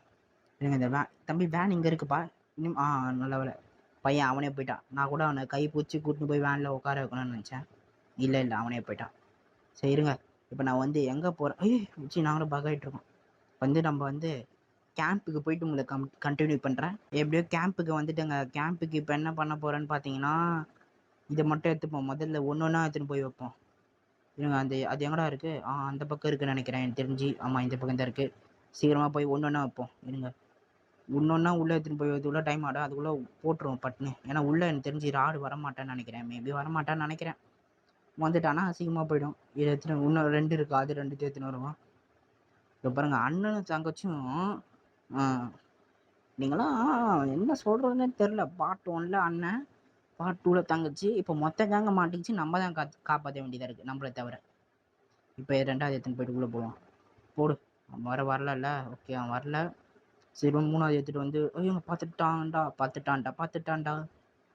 இருங்க, இந்த தம்பி வேன் இங்கே இருக்குப்பா. இன்னும் நல்ல வேலை, பையன் அவனே போயிட்டான். நான் கூட அவனை கை பிடிச்சி கூட்டின்னு போய் வேனில் உட்கார வைக்கணும்னு நினச்சேன். இல்லை அவனே போயிட்டான். சரி இருங்க, இப்போ நான் வந்து எங்கே போகிறேன், ஐயோ நாங்களும் பக் ஆகிட்ருக்கோம். வந்து நம்ம வந்து கேம்புக்கு போயிட்டு உங்களை கண்டினியூ பண்ணுறேன். எப்படியோ கேம்புக்கு வந்துட்டுங்க. கேம்புக்கு இப்போ என்ன பண்ண போகிறேன்னு பார்த்தீங்கன்னா, இதை மட்டும் எடுத்துப்போம். முதல்ல ஒன்று ஒன்றா எடுத்துன்னு போய் வைப்போம். இருங்க, அது எங்கடா இருக்குது, அந்த பக்கம் இருக்குதுன்னு நினைக்கிறேன் எனக்கு தெரிஞ்சு. ஆமாம், இந்த பக்கம் தான் இருக்குது. சீக்கிரமாக போய் ஒன்று ஒன்றா வைப்போம். இருங்க, இன்னொன்னா உள்ளே எடுத்துன்னு போய் இதுக்குள்ளே டைம் ஆடும், அதுக்குள்ளே போட்டுருவோம் பட்டுன்னு. ஏன்னா உள்ளே எனக்கு தெரிஞ்சு ராடு வரமாட்டேன்னு நினைக்கிறேன், மேபி வரமாட்டேன்னு நினைக்கிறேன். வந்துட்டானா அசிங்கமாக போயிடும். இதை எடுத்துன்னு இன்னும் 2 இருக்குது, அது 2 எடுத்துன்னு வருவோம். இப்போ பாருங்க அண்ணனும் தங்கச்சும் நீங்களாம் என்ன சொல்கிறதுன்னே தெரில. பார்ட் 1ல் அண்ணன், பார்ட் 2ல் தங்கச்சி, இப்போ மொத்த கேங்க மாட்டிக்கிச்சு. நம்ம தான் காப்பாற்ற வேண்டியதாக இருக்குது நம்மளை தவிர. இப்போ 2வது எடுத்துன்னு போயிட்டு உள்ளே போடுவான். போடு, அவன் வரல. ஓகே அவன் வரல. சரி 3வது எடுத்துகிட்டு வந்து ஐயோ பார்த்துட்டான்டா.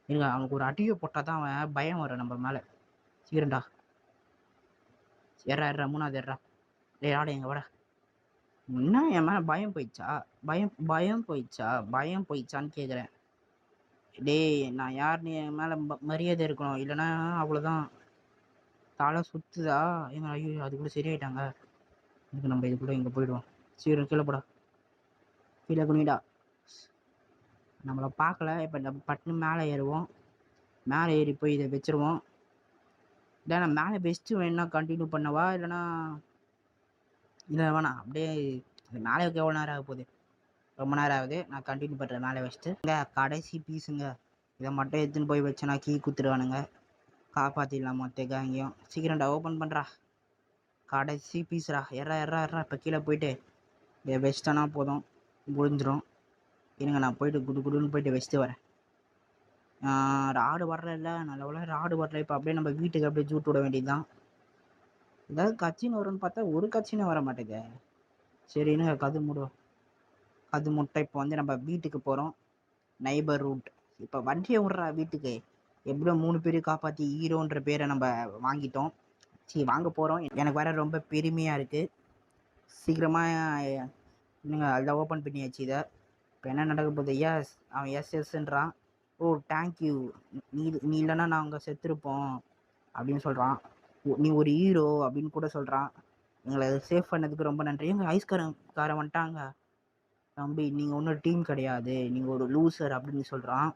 இருங்க அவனுக்கு ஒரு அடியை போட்டால் தான் அவன் பயம் வரும் நம்ம மேலே. சீக்கிரம்டா ஏறா 3வது ஏறா. டேய் ஆட எங்க வாடா. என்ன என் மேலே பயம் போயிடுச்சான்னு கேட்குறேன். டேய் நான் யாருன்னு என் மேலே மரியாதை இருக்கணும், இல்லைன்னா அவ்வளோதான். தலை சுற்றுதா எங்க? ஐயோ அதுக்குள்ளே சரியாயிட்டாங்க. இதுக்கு நம்ம இதுக்குள்ளே இங்கே போயிடுவோம். சீக்கிரம் கீழே போடா, கீழே குனிடா. நம்மளை பார்க்கல. இப்போ நம்ம பட்டுன்னு மேலே ஏறுவோம். மேலே ஏறி போய் இதை வச்சுருவோம். இல்லைண்ணா மேலே பெஸ்ட்டு வேணுன்னா கண்டினியூ பண்ணவா, இல்லைனா இல்லை வேணாம் அப்படியே. மேலே வைக்க எவ்வளோ நேரம் ஆக போகுது? ரொம்ப நேரம் ஆகுது. நான் கண்டினியூ பண்ணுறேன் மேலே வச்சுட்டு. கடைசி பீஸுங்க, இதை மட்டும் எடுத்துன்னு போய் வச்சேன்னா கீ குத்துருவானுங்க. காப்பாற்றிடலாம் மொத்த கேங்கையும். சீக்கிரம்டா ஓப்பன் பண்ணுறா. கடைசி பீஸ்ரா. எறா. இப்போ கீழே போயிட்டு இதை வச்சிட்டோன்னா போதும், முடிஞ்சிடும். இருங்க நான் போயிட்டு குடுன்னு போயிட்டு வச்சுட்டு வரேன். ராடு வரல, நல்ல ராடு வரல. இப்போ அப்படியே நம்ம வீட்டுக்கு அப்படியே ஜூட்டு விட வேண்டியது தான். ஏதாவது கட்சின்னு வரும்னு பார்த்தா ஒரு கட்சின்னு வர மாட்டேங்க. சரின்னு கது முட்டை. இப்போ வந்து நம்ம வீட்டுக்கு போகிறோம், நைபர் ரூட். இப்போ வண்டியை விட்றா வீட்டுக்கு. எப்படியோ 3 பேரையும் காப்பாற்றி ஹீரோன்ற பேரை நம்ம வாங்கிட்டோம். சரி வாங்க போகிறோம். எனக்கு வேற ரொம்ப பெருமையாக இருக்குது. சீக்கிரமாக இன்னுங்க அதில் ஓப்பன் பண்ணியாச்சு இதை. இப்போ என்ன நடக்க போகுது? அவன் எஸ்ன்றான். ஓ தேங்க்யூ, நீ இல்லைன்னா நாங்கள் செத்துருப்போம் அப்படின்னு சொல்கிறான். நீ ஒரு ஹீரோ அப்படின்னு கூட சொல்கிறான். எங்களை சேஃப் பண்ணதுக்கு ரொம்ப நன்றி. எங்கள் ஐஸ்காரன் வந்துட்டாங்க. தம்பி நீங்கள் ஒன்றும் டீம் கிடையாது, நீங்கள் ஒரு லூசர் அப்படின்னு சொல்கிறான்.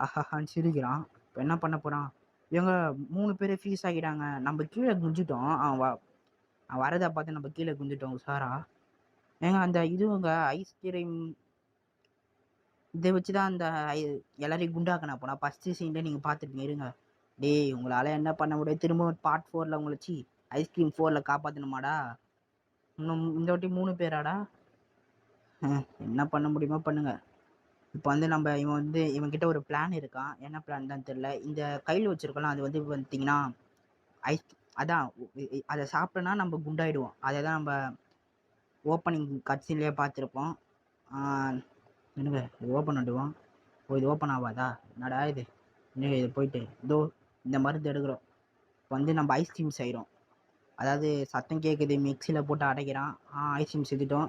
ஆஹான்னு சிரிக்கிறான். இப்போ என்ன பண்ண போகிறான்? இவங்க 3 பேர் ஃபீஸ் ஆகிட்டாங்க. நம்ம கீழே குஞ்சிட்டோம். அவன் வரதை பார்த்து நம்ம கீழே குஞ்சிட்டோம் உஷாரா. ஏங்க அந்த இதுவங்க ஐஸ்கிரீம் இதை வச்சு தான் அந்த எல்லாரையும் குண்டாக்கணும். அப்போ நான் ஃபஸ்ட்டு சீன்லேயே நீங்கள் பார்த்துருப்பீங்க. இருங்க டேய் உங்களால் என்ன பண்ண முடியாது? திரும்ப பார்ட் 4ல் உங்களை ஐஸ்கிரீம் 4ல் காப்பாற்றணுமாடா? இன்னும் இந்த வாட்டி 3 பேராடா? என்ன பண்ண முடியுமோ பண்ணுங்க. இப்போ வந்து நம்ம இவன்கிட்ட ஒரு பிளான் இருக்கான். என்ன பிளான் தான் தெரியல. இந்த கையில் வச்சுருக்கலாம், அது வந்து பார்த்தீங்கன்னா ஐஸ், அதான் அதை சாப்பிட்டோன்னா நம்ம குண்டாயிடுவோம். அதை தான் நம்ம ஓப்பனிங் கட்சியிலே பார்த்துருப்போம். என்னங்க இது ஓப்பன் பண்ணிடுவோம். இது ஓப்பன் ஆகாதா? என்னடா இது? என்னங்க இது போயிட்டு இதோ இந்த மருந்து எடுக்கிறோம். வந்து நம்ம ஐஸ்கிரீம் செய்கிறோம். அதாவது சத்தம் கேட்குது, மிக்சியில் போட்டு அடைக்கிறான். ஐஸ்கிரீம் செஞ்சுட்டோம்.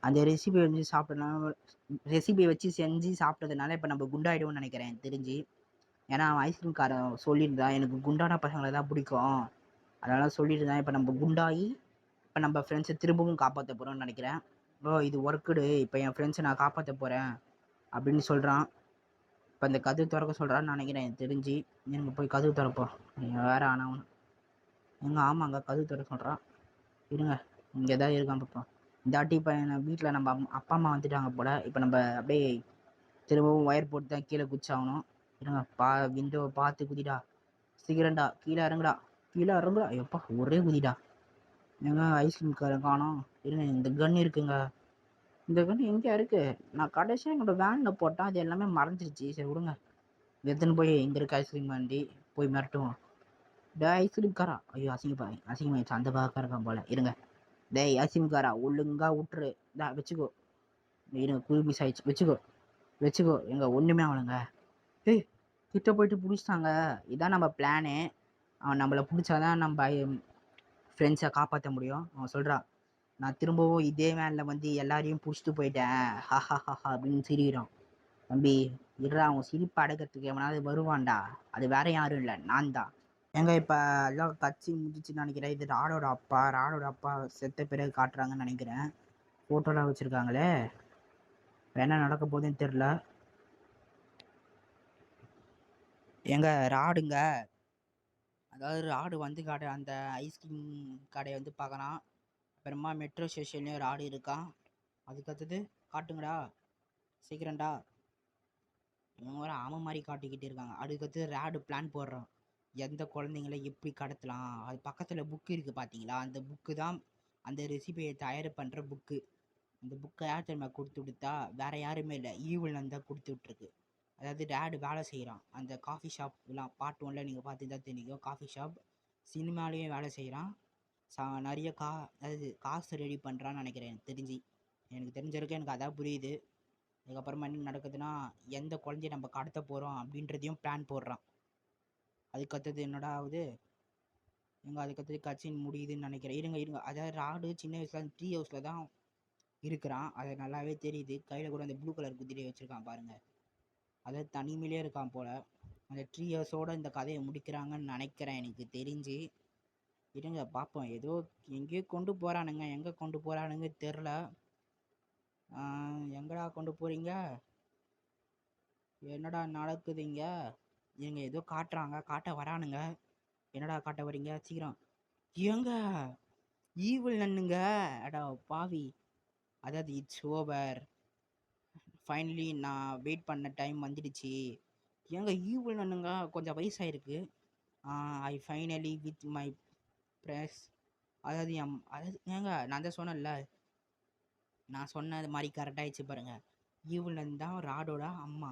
அந்த ரெசிபியை வச்சு செஞ்சு சாப்பிட்டதுனால இப்போ நம்ம குண்டாயிடுவோம்னு நினைக்கிறேன் எனக்கு தெரிஞ்சு. ஏன்னா அவன் ஐஸ்கிரீம்காரன் சொல்லியிருந்தான் எனக்கு குண்டான பசங்களை தான் பிடிக்கும், அதனால் சொல்லியிருந்தான். இப்போ நம்ம குண்டாகி இப்போ நம்ம ஃப்ரெண்ட்ஸை திரும்பவும் காப்பாற்ற போகிறோம்னு நினைக்கிறேன். இது ஒர்க்குடு, இப்போ என் ஃப்ரெண்ட்ஸை நான் காப்பாற்ற போகிறேன் அப்படின்னு சொல்கிறான். இப்போ அந்த கதவு திறக்க சொல்கிறான்னு நினைக்கிறேன் எனக்கு தெரிஞ்சு. எனக்கு போய் கதவு திறப்போம். வேறு ஆனவன் எங்கே? ஆமாங்க கதவு திறக்க சொல்கிறான். இருங்க இங்கே தான் இருக்கான் பார்ப்போம். இந்த வாட்டி இப்போ வீட்டில் நம்ம அப்பா அம்மா வந்துட்டாங்க போல். இப்போ நம்ம அப்படியே திரும்பவும் ஒயர் போட்டு தான் கீழே குதிச்சாகணும். இருங்க விண்டோவை பார்த்து குதிடா. சீக்கிரம்டா கீழே இறங்குடா. எப்பா ஒரே குதிடா. ஏங்க ஐஸ்கிரீம் காணோம். இருங்க இந்த கன் இருக்குங்க. இந்த கன் எங்கே இருக்கு? நான் கடைசியாக என்னோட வேனில் போட்டேன், அது எல்லாமே மறைஞ்சிருச்சு. சரி விடுங்க, எடுத்துன்னு போய் இங்கே இருக்க ஐஸ்கிரீம் வண்டி போய் மிரட்டுவோம். ஐஸ்கிரீம் காரா, ஐயோ அசிங்கமாயிடுச்சு. அந்த பக்கம் இருக்கான் போல. இருங்க டேய் ஐஸ்கிரீம் காரா ஒழுங்கா விட்டுரு. வச்சுக்கோ. இருங்க மிஸ் ஆயிடுச்சு. வச்சுக்கோ. எங்க ஒன்றுமே ஆகலைங்க. ஏய் கிட்ட போயிட்டு பிடிச்சிட்டாங்க. இதான் நம்ம பிளானு. அவன் நம்மளை பிடிச்சாதான் நம்ம ஃப்ரெண்ட்ஸை காப்பாற்ற முடியும். அவன் சொல்கிறான் நான் திரும்பவும் இதே வேனில் வந்து எல்லாரையும் பிடிச்சிட்டு போயிட்டேன் ஹஹா அப்படின்னு சிரிக்கிறான். தம்பி இருடா, அவன் சிரிப்பு அடக்கிறதுக்கு எவனாவது வருவான்டா. அது வேற யாரும் இல்லை, நான் தான். ஏங்க இப்போ எல்லாம் கட்சி முடிச்சுன்னு நினைக்கிறேன். இது ராடோட அப்பா செத்த பிறகு காட்டுறாங்கன்னு நினைக்கிறேன். ஃபோட்டோலாம் வச்சுருக்காங்களே. என்ன நடக்க போகுதுன்னு தெரில. எங்க ராடுங்க, அதாவது ராடு வந்து கடை அந்த ஐஸ்கிரீம் கடையை வந்து பார்க்குறான். அப்புறமா மெட்ரோ ஸ்டேஷன்லேயும் ராடு இருக்கான். அதுக்கடுத்தது காட்டுங்கடா. சீக்கிரம்டா. இவங்க வேற ஆமை மாதிரி காட்டிக்கிட்டு இருக்காங்க. அதுக்கடுத்து ரேடு பிளான் போடுறான். எந்த குழந்தைங்கள எப்படி கடத்தலாம். அது பக்கத்தில் புக்கு இருக்குது பார்த்தீங்களா, அந்த புக்கு தான் அந்த ரெசிபியை தயார் பண்ணுற புக்கு. அந்த புக்கை யார் தெரியுமா கொடுத்து விடுத்தா, வேற யாருமே இல்லை, ஈவில் தான் கொடுத்து விட்ருக்கு. அதாவது டேடு வேலை செய்கிறான் அந்த காஃபி ஷாப்லாம். பார்ட் 1ல நீங்கள் பார்த்து தான் தெரியும். காஃபி ஷாப் சினிமாலேயும் வேலை செய்கிறான். நிறைய அதாவது காசு ரெடி பண்ணுறான்னு நினைக்கிறேன். எனக்கு தெரிஞ்சிருக்கு. எனக்கு அதான் புரியுது. அதுக்கப்புறமா என்ன நடக்குதுன்னா, எந்த குழந்தைய நம்ம கடத்த போகிறோம் அப்படின்றதையும் பிளான் போடுறான். அதுக்கடுத்தது என்னடா ஆகுது, அதுக்கடுத்தது கட்சின் முடியுதுன்னு நினைக்கிறேன். இருங்க. அதாவது ராடு சின்ன வயசுல ட்ரீ ஹவுஸில் தான் இருக்கிறான். அது நல்லாவே தெரியுது. கையில் கூட அந்த ப்ளூ கலர் குதிரையை வச்சுருக்கான் பாருங்கள். அதாவது தனிமையிலே இருக்கான் போல். அந்த 3 இயர்ஸோடு இந்த கதையை முடிக்கிறாங்கன்னு நினைக்கிறேன் எனக்கு தெரிஞ்சு. இருங்க பார்ப்போம். ஏதோ எங்கேயோ கொண்டு போகிறானுங்க. எங்கே கொண்டு போகிறானுங்க தெரில. எங்கடா கொண்டு போகிறீங்க, என்னடா நடக்குதுங்க. இவங்க ஏதோ காட்டுறாங்க, காட்ட வரானுங்க. என்னடா காட்ட வரீங்க சீக்கிரம். ஏங்க ஈவில் நன்னுங்க. அடா பாவி. அதாவது இட்ஸ் ஓவர், ஃபைனலி நான் வெயிட் பண்ண டைம் வந்துடுச்சு. ஏங்க ஈவில் நன்னுங்க, கொஞ்சம் வயசாயிருக்கு. I finally with my press. அதாவது ஏங்க நான் தான் சொன்னேன்ல, நான் சொன்னது மாதிரி கரெக்டாகிடுச்சு பாருங்கள். ஈவில் தான் ராடோட அம்மா.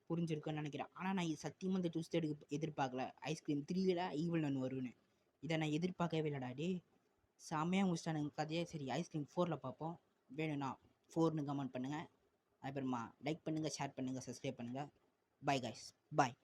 புரிஞ்சிருக்குன்னு நினைக்கிறேன். ஆனால் நான் சத்தியமாக இந்த ட்விஸ்ட் எதிர்பார்க்கல. ஐஸ்கிரீம் 3ல ஈவில் நன் வருன்னு இதை நான் எதிர்பார்க்கவே இல்லைடா. டே செம்மையாக முடிச்சிட்டானுங்க கதையே. சரி, ஐஸ்கிரீம் 4ல் பார்ப்போம். வேணும்னா 4ன்னு கமெண்ட் பண்ணுங்கள். அப்புறமா லைக் பண்ணுங்கள், ஷேர் பண்ணுங்கள், சப்ஸ்கிரைப் பண்ணுங்கள். பை கைஸ், பாய்.